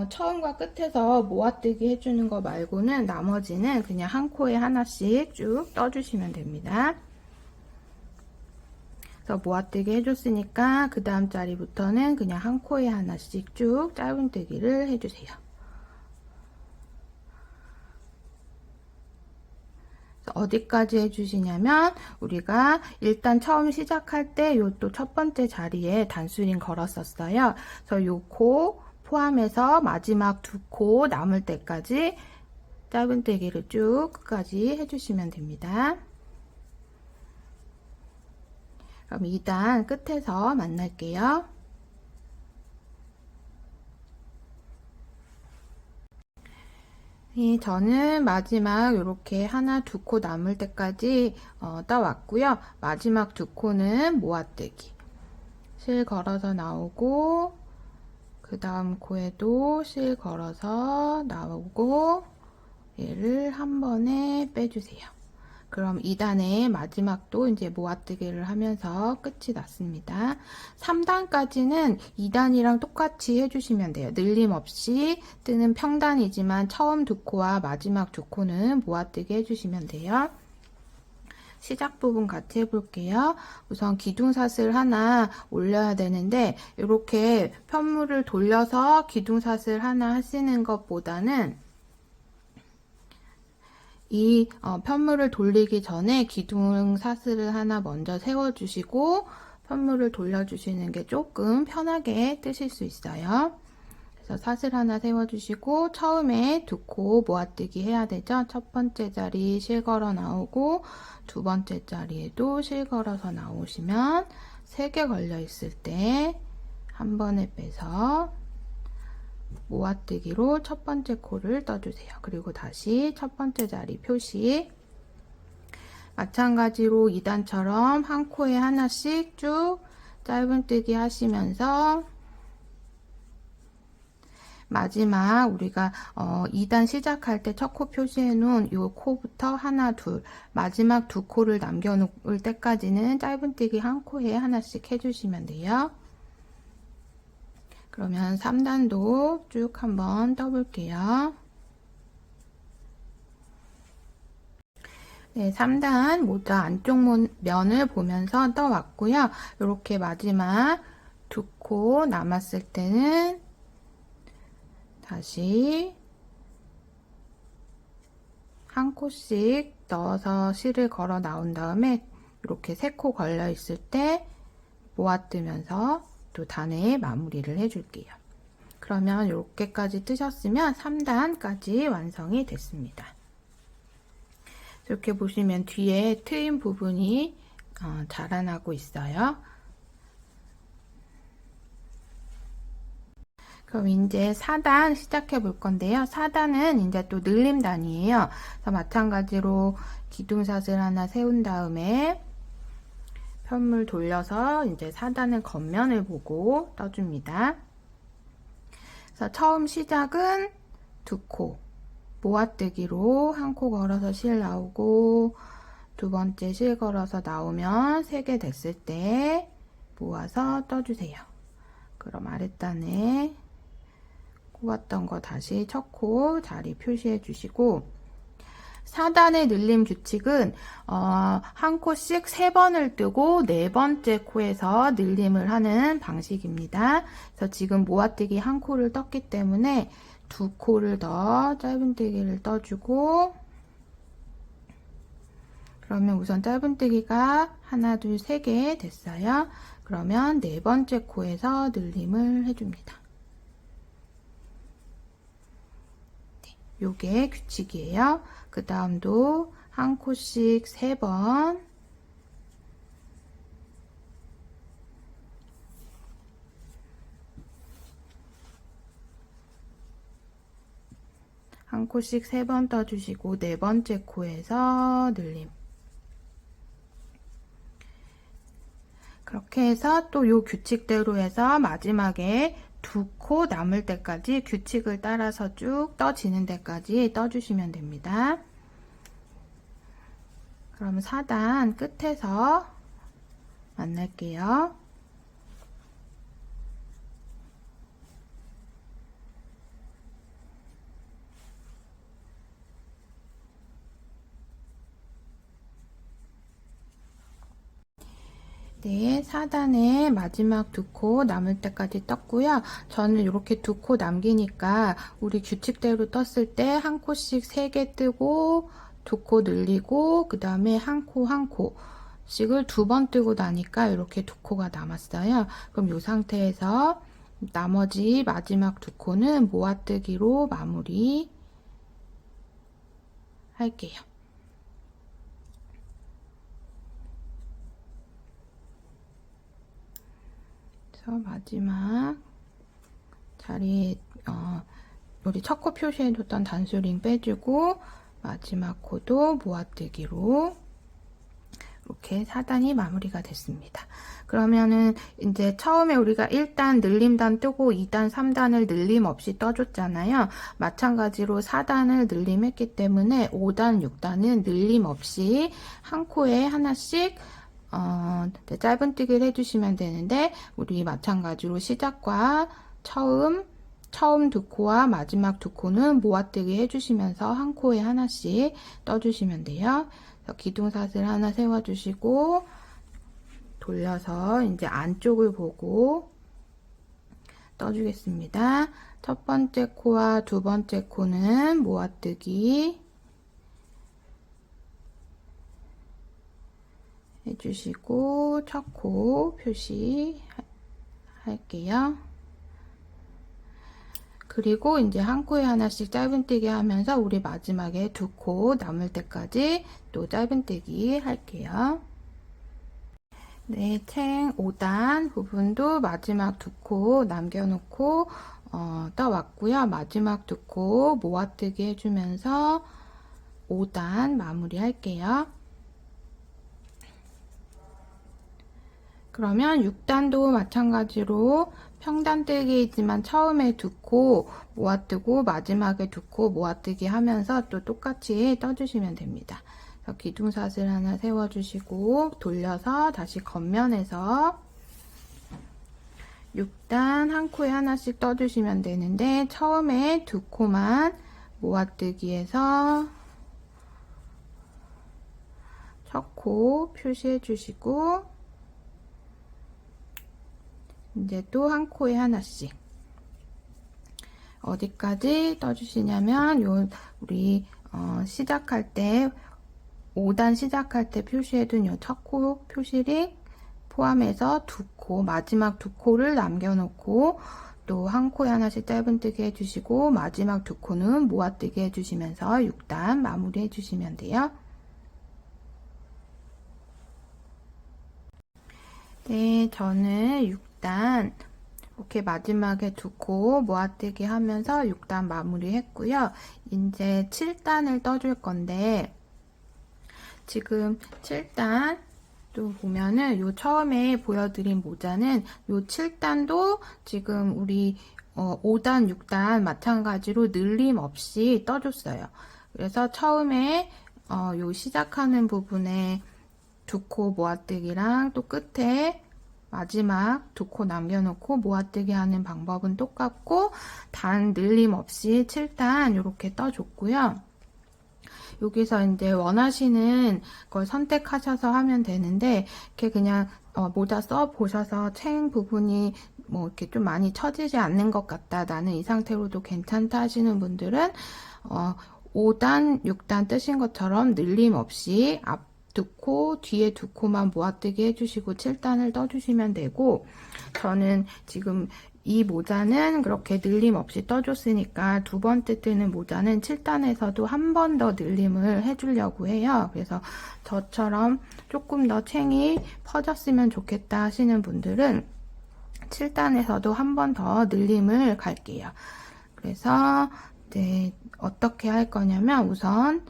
처음과 끝에서 모아뜨기 해주는 거 말고는 나머지는 그냥 한 코에 하나씩 쭉 떠주시면 됩니다. 그래서 모아뜨기 해줬으니까 그 다음 자리부터는 그냥 한 코에 하나씩 쭉 짧은뜨기를 해주세요. 어디까지 해주시냐면 우리가 일단 처음 시작할 때 요 또 첫 번째 자리에 단수링 걸었었어요. 그래서 요 코 포함해서 마지막 2코 남을 때까지 짧은뜨기를 쭉 끝까지 해주시면 됩니다. 그럼 2단 끝에서 만날게요. 저는 마지막 이렇게 하나, 2코 남을 때까지 떠왔고요. 마지막 2코는 모아뜨기. 실 걸어서 나오고, 그 다음 코에도 실 걸어서 나오고, 얘를 한 번에 빼주세요. 그럼 2단의 마지막도 이제 모아뜨기를 하면서 끝이 났습니다. 3단까지는 2단이랑 똑같이 해주시면 돼요. 늘림 없이 뜨는 평단이지만 처음 2코와 마지막 2코는 모아뜨기 해주시면 돼요. 시작 부분 같이 해볼게요. 우선 기둥사슬 하나 올려야 되는데 이렇게 편물을 돌려서 기둥사슬 하나 하시는 것보다는 이 편물을 돌리기 전에 기둥 사슬을 하나 먼저 세워주시고 편물을 돌려주시는 게 조금 편하게 뜨실 수 있어요. 그래서 사슬 하나 세워주시고 처음에 2코 모아뜨기 해야 되죠. 첫 번째 자리 실 걸어 나오고 두 번째 자리에도 실 걸어서 나오시면 3개 걸려 있을 때 한 번에 빼서 모아뜨기로 첫 번째 코를 떠주세요. 그리고 다시 첫 번째 자리 표시. 마찬가지로 2단처럼 한 코에 하나씩 쭉 짧은뜨기 하시면서 마지막 우리가 2단 시작할 때 첫 코 표시해 놓은 이 코부터 하나, 둘, 마지막 2코를 남겨놓을 때까지는 짧은뜨기 한 코에 하나씩 해주시면 돼요. 그러면 3단도 쭉 한번 떠볼게요. 네, 3단 모자 안쪽 면을 보면서 떠왔고요. 이렇게 마지막 2코 남았을 때는 다시 한 코씩 넣어서 실을 걸어 나온 다음에 이렇게 3코 걸려 있을 때 모아뜨면서 또 단에 마무리를 해줄게요. 그러면 이렇게까지 뜨셨으면 3단까지 완성이 됐습니다. 이렇게 보시면 뒤에 트임 부분이 자라나고 있어요. 그럼 이제 4단 시작해 볼 건데요. 4단은 이제 또 늘림단이에요. 그래서 마찬가지로 기둥사슬 하나 세운 다음에 편물 돌려서 이제 4단은 겉면을 보고 떠줍니다. 그래서 처음 시작은 2코 모아뜨기로 한 코 걸어서 실 나오고 두 번째 실 걸어서 나오면 3개 됐을 때 모아서 떠주세요. 그럼 아랫단에 꼽았던 거 다시 첫 코 자리 표시해 주시고, 4단의 늘림 규칙은 한 코씩 3번을 뜨고 4번째 코에서 늘림을 하는 방식입니다. 그래서 지금 모아뜨기 한 코를 떴기 때문에 2코를 더 짧은뜨기를 떠주고, 그러면 우선 짧은뜨기가 하나, 둘, 3개 됐어요. 그러면 4번째 코에서 늘림을 해줍니다. 요게 규칙이에요. 그 다음도 한 코씩 3번, 한 코씩 3번 떠주시고 4번째 코에서 늘림. 그렇게 해서 또 요 규칙대로 해서 마지막에 2코 남을 때까지 규칙을 따라서 쭉 떠지는 데까지 떠주시면 됩니다. 그럼 4단 끝에서 만날게요. 네, 4단에 마지막 2코 남을 때까지 떴고요. 저는 이렇게 2코 남기니까 우리 규칙대로 떴을 때 한 코씩 3개 뜨고 2코 늘리고 그 다음에 한 코 한 코씩을 2번 뜨고 나니까 이렇게 2코가 남았어요. 그럼 이 상태에서 나머지 마지막 2코는 모아뜨기로 마무리 할게요. 마지막 자리에 우리 첫 코 표시해뒀던 단수링 빼주고 마지막 코도 모아뜨기로 이렇게 4단이 마무리가 됐습니다. 그러면은 이제 처음에 우리가 1단 늘림단 뜨고 2단, 3단을 늘림 없이 떠줬잖아요. 마찬가지로 4단을 늘림했기 때문에 5단, 6단은 늘림 없이 한 코에 하나씩 짧은뜨기를 해주시면 되는데, 우리 마찬가지로 시작과 처음 2코와 마지막 2코는 모아뜨기 해주시면서 한 코에 하나씩 떠주시면 돼요. 그래서 기둥사슬 하나 세워주시고 돌려서 이제 안쪽을 보고 떠주겠습니다. 첫 번째 코와 두 번째 코는 모아뜨기 해주시고 첫 코 표시 할게요. 그리고 이제 한 코에 하나씩 짧은뜨기 하면서 우리 마지막에 2코 남을 때까지 또 짧은뜨기 할게요. 네, 챙 5단 부분도 마지막 2코 남겨놓고 떠왔고요. 마지막 2코 모아뜨기 해주면서 5단 마무리 할게요. 그러면 6단도 마찬가지로 평단뜨기이지만 처음에 2코 모아뜨고 마지막에 2코 모아뜨기 하면서 또 똑같이 떠주시면 됩니다. 그래서 기둥사슬 하나 세워주시고 돌려서 다시 겉면에서 6단 한 코에 하나씩 떠주시면 되는데, 처음에 2코만 모아뜨기해서 첫 코 표시해 주시고 이제 또 한 코에 하나씩 어디까지 떠주시냐면 우리 시작할 때 5단 시작할 때 표시해둔 요 첫 코 표시를 포함해서 2코 마지막 2코를 남겨놓고 또 한 코에 하나씩 짧은뜨기 해주시고 마지막 2코는 모아뜨기 해주시면서 6단 마무리 해주시면 돼요. 네, 저는 6단 이렇게 마지막에 2코 모아뜨기 하면서 6단 마무리 했고요. 이제 7단을 떠줄 건데, 지금 7단 또 보면은 요 처음에 보여드린 모자는 요 7단도 지금 우리 5단, 6단 마찬가지로 늘림 없이 떠줬어요. 그래서 처음에 요 시작하는 부분에 두 코 모아뜨기랑 또 끝에 마지막 두 코 남겨놓고 모아뜨기 하는 방법은 똑같고 단 늘림 없이 7단 이렇게 떠줬고요. 여기서 이제 원하시는 걸 선택하셔서 하면 되는데 이렇게 그냥 모자 써 보셔서 챙 부분이 뭐 이렇게 좀 많이 처지지 않는 것 같다, 나는 이 상태로도 괜찮다 하시는 분들은 5단, 6단 뜨신 것처럼 늘림 없이 앞 두 코, 뒤에 두 코만 모아뜨기 해주시고 7단을 떠주시면 되고, 저는 지금 이 모자는 그렇게 늘림 없이 떠줬으니까 두 번째 뜨는 모자는 7단에서도 한 번 더 늘림을 해주려고 해요. 그래서 저처럼 조금 더 챙이 퍼졌으면 좋겠다 하시는 분들은 7단에서도 한 번 더 늘림을 갈게요. 그래서 이제 어떻게 할 거냐면 우선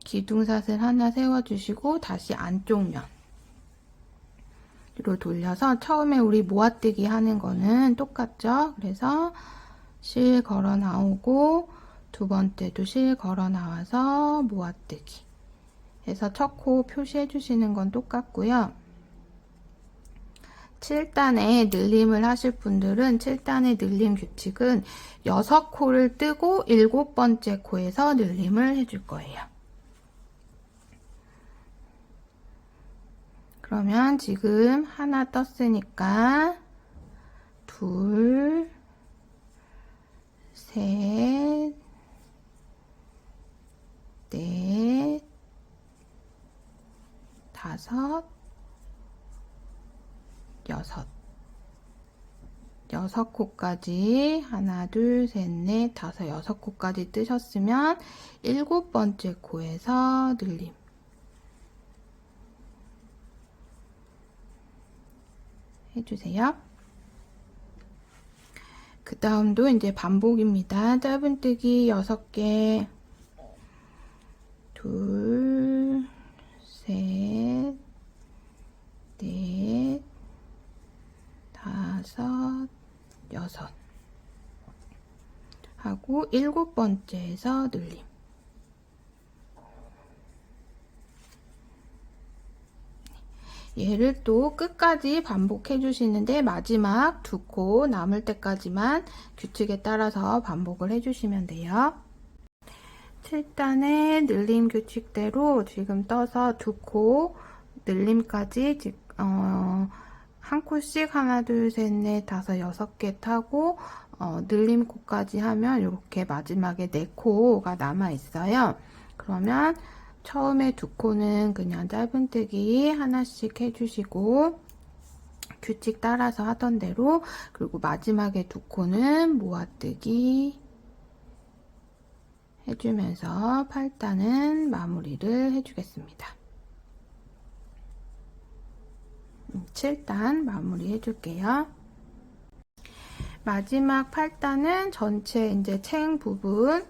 기둥사슬 하나 세워주시고 다시 안쪽 면으로 돌려서 처음에 우리 모아뜨기 하는 거는 똑같죠? 그래서 실 걸어 나오고 두 번째도 실 걸어 나와서 모아뜨기 해서 첫 코 표시해 주시는 건 똑같고요. 7단에 늘림을 하실 분들은 7단의 늘림 규칙은 6코를 뜨고 7번째 코에서 늘림을 해줄 거예요. 그러면 지금 하나 떴으니까 둘, 셋, 넷, 다섯, 여섯 코까지 하나, 둘, 셋, 넷, 다섯, 6코까지 뜨셨으면 7번째 코에서 늘림 해주세요. 그 다음도 이제 반복입니다. 짧은뜨기 6개, 둘, 셋, 넷, 다섯, 6 하고 7번째에서 늘림. 얘를 또 끝까지 반복해 주시는데 마지막 두 코 남을 때까지만 규칙에 따라서 반복을 해 주시면 돼요. 7단의 늘림 규칙대로 지금 떠서 두 코 늘림까지 한 코씩 하나, 둘, 셋, 넷, 다섯, 6개 타고 늘림 코까지 하면 이렇게 마지막에 4코가 남아 있어요. 그러면 처음에 두 코는 그냥 짧은뜨기 하나씩 해주시고 규칙 따라서 하던 대로, 그리고 마지막에 두 코는 모아뜨기 해주면서 8단은 마무리를 해주겠습니다. 7단 마무리 해줄게요. 마지막 8단은 전체 이제 챙 부분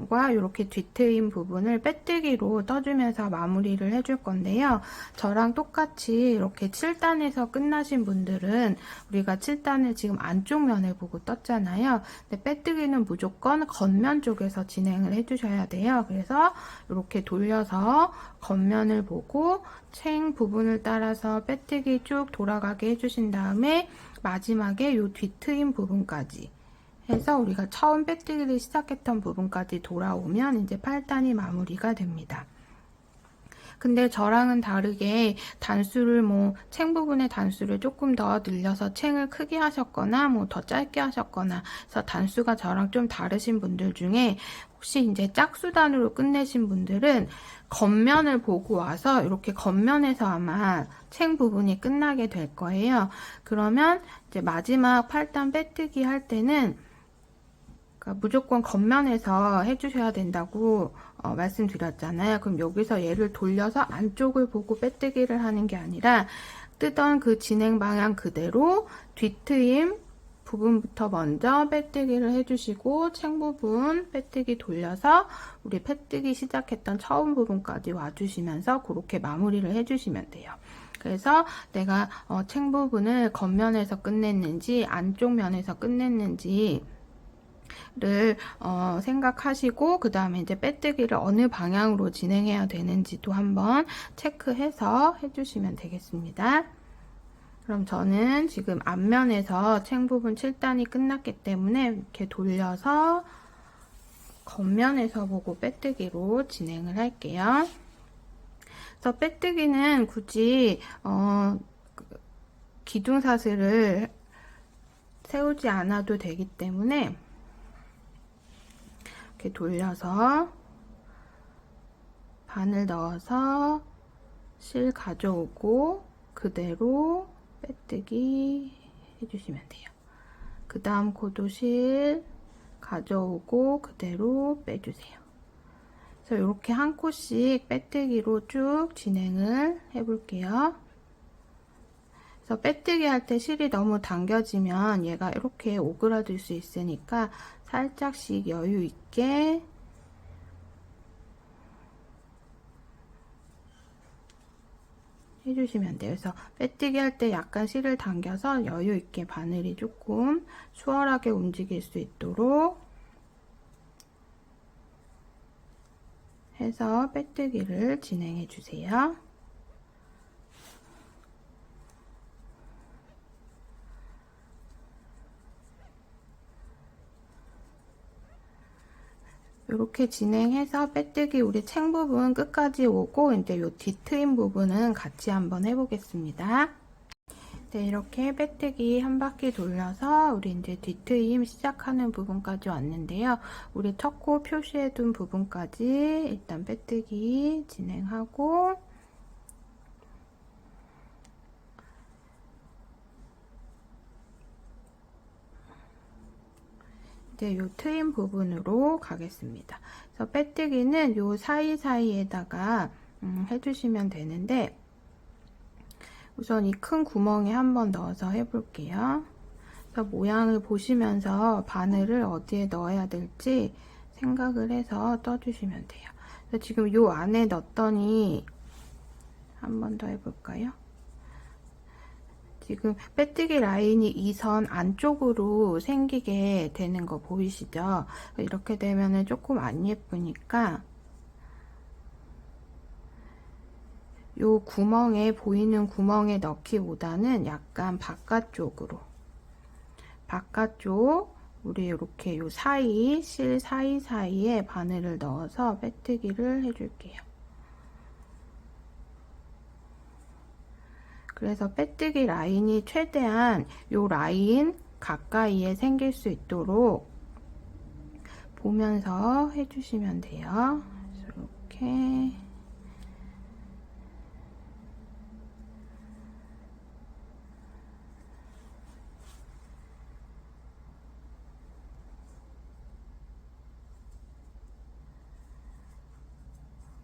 과 이렇게 뒤트임 부분을 빼뜨기로 떠주면서 마무리를 해줄 건데요. 저랑 똑같이 이렇게 7단에서 끝나신 분들은 우리가 7단을 지금 안쪽 면을 보고 떴잖아요. 근데 빼뜨기는 무조건 겉면 쪽에서 진행을 해주셔야 돼요. 그래서 이렇게 돌려서 겉면을 보고 챙 부분을 따라서 빼뜨기 쭉 돌아가게 해주신 다음에 마지막에 이 뒤트임 부분까지 해서 우리가 처음 빼뜨기를 시작했던 부분까지 돌아오면 이제 8단이 마무리가 됩니다. 근데 저랑은 다르게 단수를 챙 부분의 단수를 조금 더 늘려서 챙을 크게 하셨거나 더 짧게 하셨거나 해서 단수가 저랑 좀 다르신 분들 중에 혹시 이제 짝수단으로 끝내신 분들은 겉면을 보고 와서 이렇게 겉면에서 아마 챙 부분이 끝나게 될 거예요. 그러면 이제 마지막 8단 빼뜨기 할 때는 그러니까 무조건 겉면에서 해주셔야 된다고 말씀드렸잖아요. 그럼 여기서 얘를 돌려서 안쪽을 보고 빼뜨기를 하는 게 아니라 뜨던 그 진행 방향 그대로 뒤트임 부분부터 먼저 빼뜨기를 해주시고 챙 부분 빼뜨기 돌려서 우리 빼뜨기 시작했던 처음 부분까지 와주시면서 그렇게 마무리를 해주시면 돼요. 그래서 내가 챙 부분을 겉면에서 끝냈는지 안쪽 면에서 끝냈는지 생각하시고 그 다음에 이제 빼뜨기를 어느 방향으로 진행해야 되는지도 한번 체크해서 해주시면 되겠습니다. 그럼 저는 지금 앞면에서 챙 부분 7단이 끝났기 때문에 이렇게 돌려서 겉면에서 보고 빼뜨기로 진행을 할게요. 그래서 빼뜨기는 굳이 기둥사슬을 세우지 않아도 되기 때문에 이렇게 돌려서 바늘 넣어서 실 가져오고 그대로 빼뜨기 해주시면 돼요. 그 다음 코도 실 가져오고 그대로 빼주세요. 그래서 이렇게 한 코씩 빼뜨기로 쭉 진행을 해볼게요. 그래서 빼뜨기 할 때 실이 너무 당겨지면 얘가 이렇게 오그라들 수 있으니까 살짝씩 여유 있게 해주시면 돼요. 그래서 빼뜨기 할 때 약간 실을 당겨서 여유 있게 바늘이 조금 수월하게 움직일 수 있도록 해서 빼뜨기를 진행해 주세요. 이렇게 진행해서 빼뜨기 우리 챙 부분 끝까지 오고 이제 요 뒤트임 부분은 같이 한번 해보겠습니다. 네, 이렇게 빼뜨기 한 바퀴 돌려서 우리 이제 뒤트임 시작하는 부분까지 왔는데요. 우리 첫 코 표시해둔 부분까지 일단 빼뜨기 진행하고 이제 요 트임 부분으로 가겠습니다. 그래서 빼뜨기는 요 사이사이에다가 해주시면 되는데 우선 이 큰 구멍에 한번 넣어서 해볼게요. 그래서 모양을 보시면서 바늘을 어디에 넣어야 될지 생각을 해서 떠주시면 돼요. 그래서 지금 요 안에 넣었더니 한 번 더 해볼까요? 지금 빼뜨기 라인이 이 선 안쪽으로 생기게 되는 거 보이시죠? 이렇게 되면은 조금 안 예쁘니까 요 구멍에 보이는 구멍에 넣기보다는 약간 바깥쪽 우리 이렇게 요 사이 실 사이사이에 바늘을 넣어서 빼뜨기를 해줄게요. 그래서 빼뜨기 라인이 최대한 요 라인 가까이에 생길 수 있도록 보면서 해주시면 돼요. 이렇게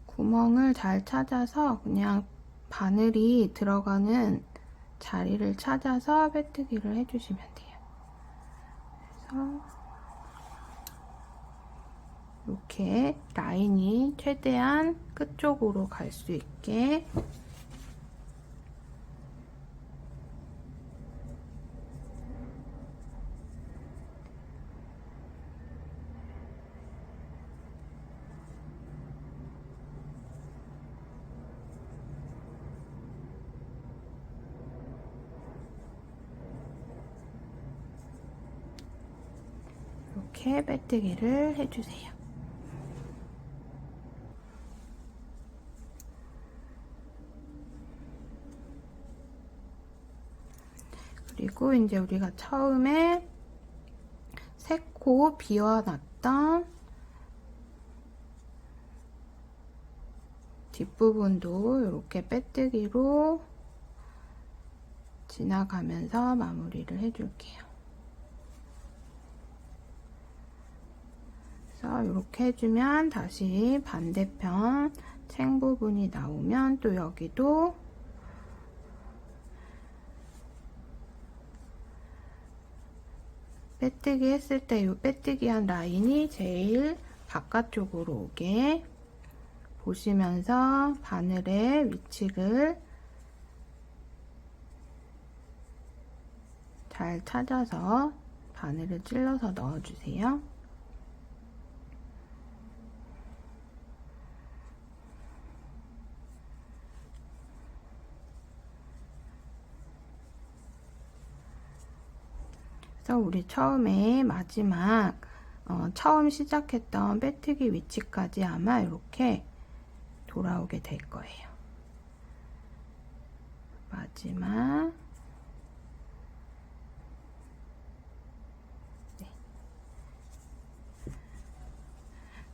구멍을 잘 찾아서 그냥 바늘이 들어가는 자리를 찾아서 빼뜨기를 해주시면 돼요. 그래서 이렇게 라인이 최대한 끝쪽으로 갈 수 있게 이렇게 빼뜨기를 해주세요. 그리고 이제 우리가 처음에 세 코 비워놨던 뒷부분도 이렇게 빼뜨기로 지나가면서 마무리를 해줄게요. 그래서 이렇게 해주면 다시 반대편 챙 부분이 나오면 또 여기도 빼뜨기 했을 때 이 빼뜨기 한 라인이 제일 바깥쪽으로 오게 보시면서 바늘의 위치를 잘 찾아서 바늘을 찔러서 넣어주세요. 그래서 우리 처음에 마지막 처음 시작했던 빼뜨기 위치까지 아마 이렇게 돌아오게 될 거예요. 마지막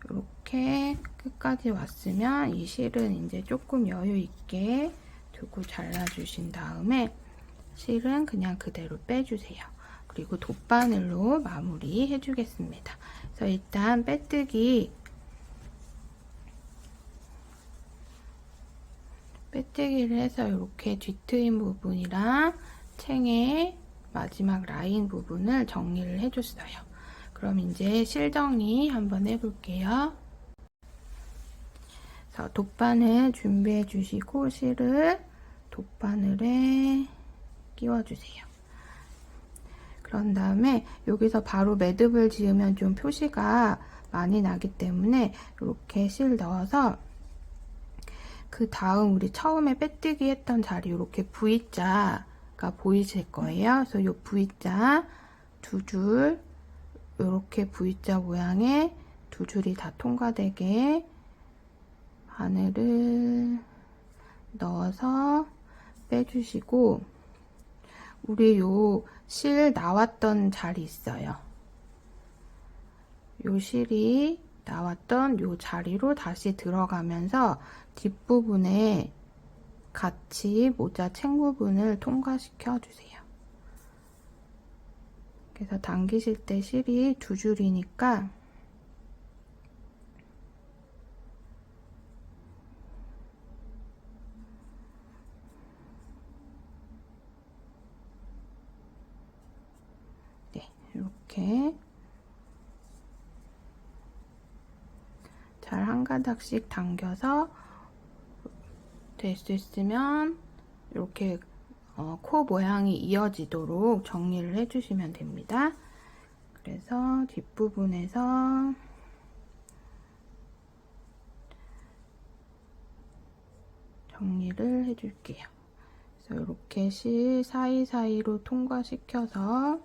이렇게 끝까지 왔으면 이 실은 이제 조금 여유 있게 두고 잘라 주신 다음에 실은 그냥 그대로 빼주세요. 그리고 돗바늘로 마무리 해주겠습니다. 그래서 일단 빼뜨기를 해서 이렇게 뒤트임 부분이랑 챙의 마지막 라인 부분을 정리를 해줬어요. 그럼 이제 실 정리 한번 해볼게요. 그래서 돗바늘 준비해 주시고 실을 돗바늘에 끼워주세요. 그런 다음에 여기서 바로 매듭을 지으면 좀 표시가 많이 나기 때문에 이렇게 실 넣어서 그 다음 우리 처음에 빼뜨기 했던 자리 이렇게 V자가 보이실 거예요. 그래서 이 V자 두 줄 이렇게 V자 모양의 두 줄이 다 통과되게 바늘을 넣어서 빼주시고 우리 요 실 나왔던 자리 있어요. 요 실이 나왔던 요 자리로 다시 들어가면서 뒷부분에 같이 모자 챙 부분을 통과시켜 주세요. 그래서 당기실 때 실이 두 줄이니까 네, 이렇게 잘 한 가닥씩 당겨서 될 수 있으면 이렇게 코 모양이 이어지도록 정리를 해주시면 됩니다. 그래서 뒷부분에서 정리를 해줄게요. 그래서 이렇게 실 사이사이로 통과시켜서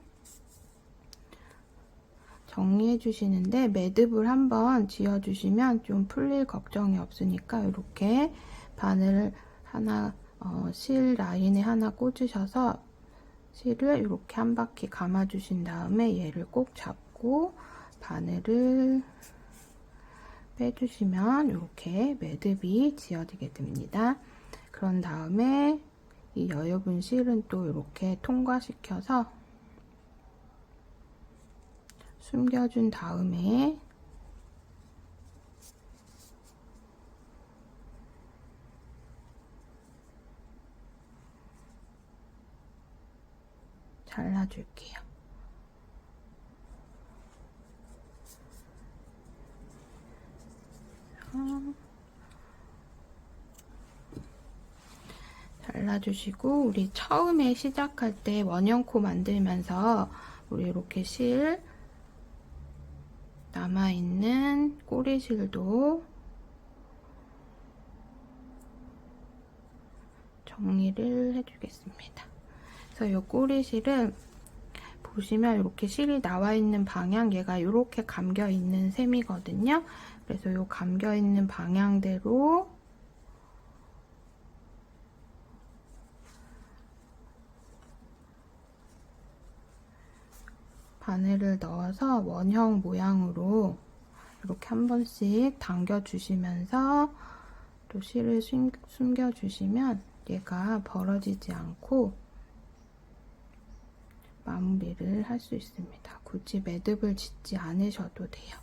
정리해 주시는데 매듭을 한번 지어 주시면 좀 풀릴 걱정이 없으니까 이렇게 바늘 하나 실 라인에 하나 꽂으셔서 실을 이렇게 한 바퀴 감아 주신 다음에 얘를 꼭 잡고 바늘을 빼주시면 이렇게 매듭이 지어지게 됩니다. 그런 다음에 이 여유분 실은 또 이렇게 통과시켜서 숨겨준 다음에 잘라줄게요. 잘라주시고 우리 처음에 시작할 때 원형코 만들면서 우리 이렇게 실 남아있는 꼬리실도 정리를 해주겠습니다. 그래서 이 꼬리실은 보시면 이렇게 실이 나와 있는 방향 얘가 이렇게 감겨 있는 셈이거든요. 그래서 이 감겨 있는 방향대로 바늘을 넣어서 원형 모양으로 이렇게 한 번씩 당겨 주시면서 또 실을 숨겨 주시면 얘가 벌어지지 않고 마무리를 할 수 있습니다. 굳이 매듭을 짓지 않으셔도 돼요.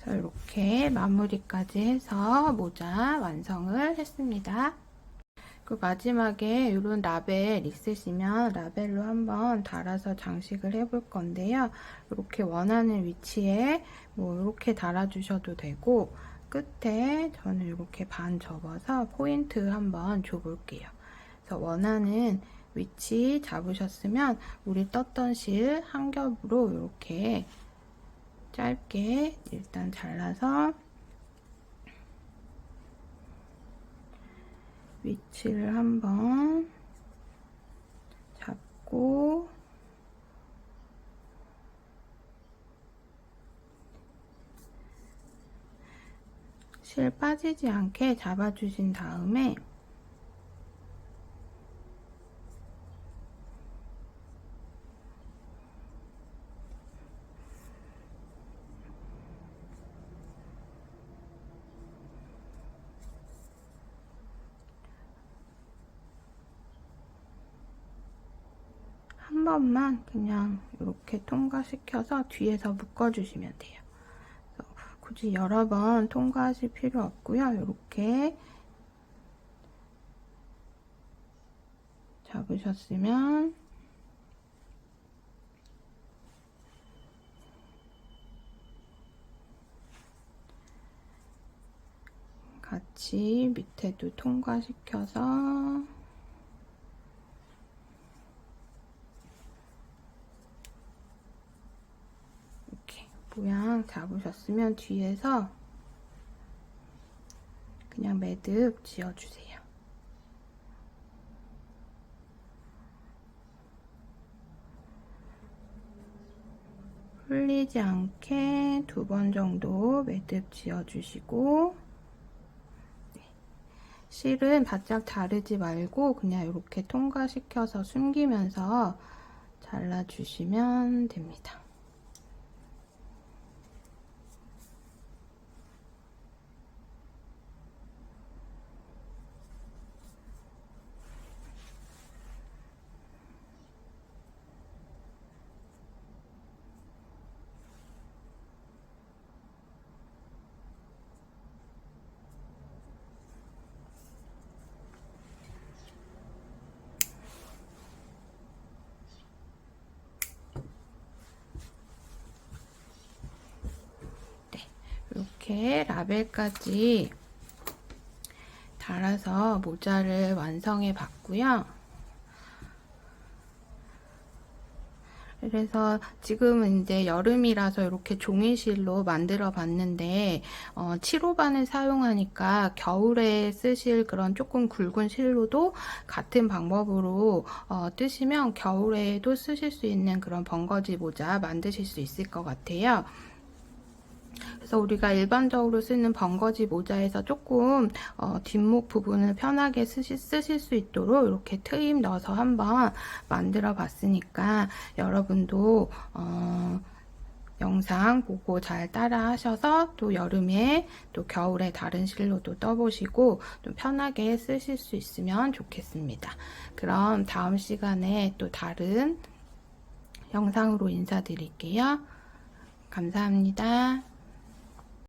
이렇게 마무리까지 해서 모자 완성을 했습니다. 그 마지막에 이런 라벨 있으시면 라벨로 한번 달아서 장식을 해볼 건데요. 이렇게 원하는 위치에 뭐 이렇게 달아주셔도 되고, 끝에 저는 이렇게 반 접어서 포인트 한번 줘볼게요. 그래서 원하는 위치 잡으셨으면 우리 떴던 실 한 겹으로 이렇게 짧게 일단 잘라서 위치를 한번 잡고 실 빠지지 않게 잡아주신 다음에 한 번만 그냥 이렇게 통과시켜서 뒤에서 묶어주시면 돼요. 굳이 여러 번 통과하실 필요 없고요. 이렇게 잡으셨으면 같이 밑에도 통과시켜서 이렇게 모양 잡으셨으면 뒤에서 그냥 매듭 지어주세요. 풀리지 않게 2번 정도 매듭 지어주시고, 실은 바짝 자르지 말고 그냥 이렇게 통과시켜서 숨기면서 잘라주시면 됩니다. 이렇게 라벨까지 달아서 모자를 완성해 봤고요. 그래서 지금은 이제 여름이라서 이렇게 종이실로 만들어 봤는데 7호반을 사용하니까 겨울에 쓰실 그런 조금 굵은 실로도 같은 방법으로 뜨시면 겨울에도 쓰실 수 있는 그런 번거지 모자 만드실 수 있을 것 같아요. 그래서 우리가 일반적으로 쓰는 번거지 모자에서 조금 뒷목 부분을 편하게 쓰실 수 있도록 이렇게 트임 넣어서 한번 만들어 봤으니까 여러분도 영상 보고 잘 따라 하셔서 또 여름에 또 겨울에 다른 실로도 떠보시고 좀 편하게 쓰실 수 있으면 좋겠습니다. 그럼 다음 시간에 또 다른 영상으로 인사드릴게요. 감사합니다.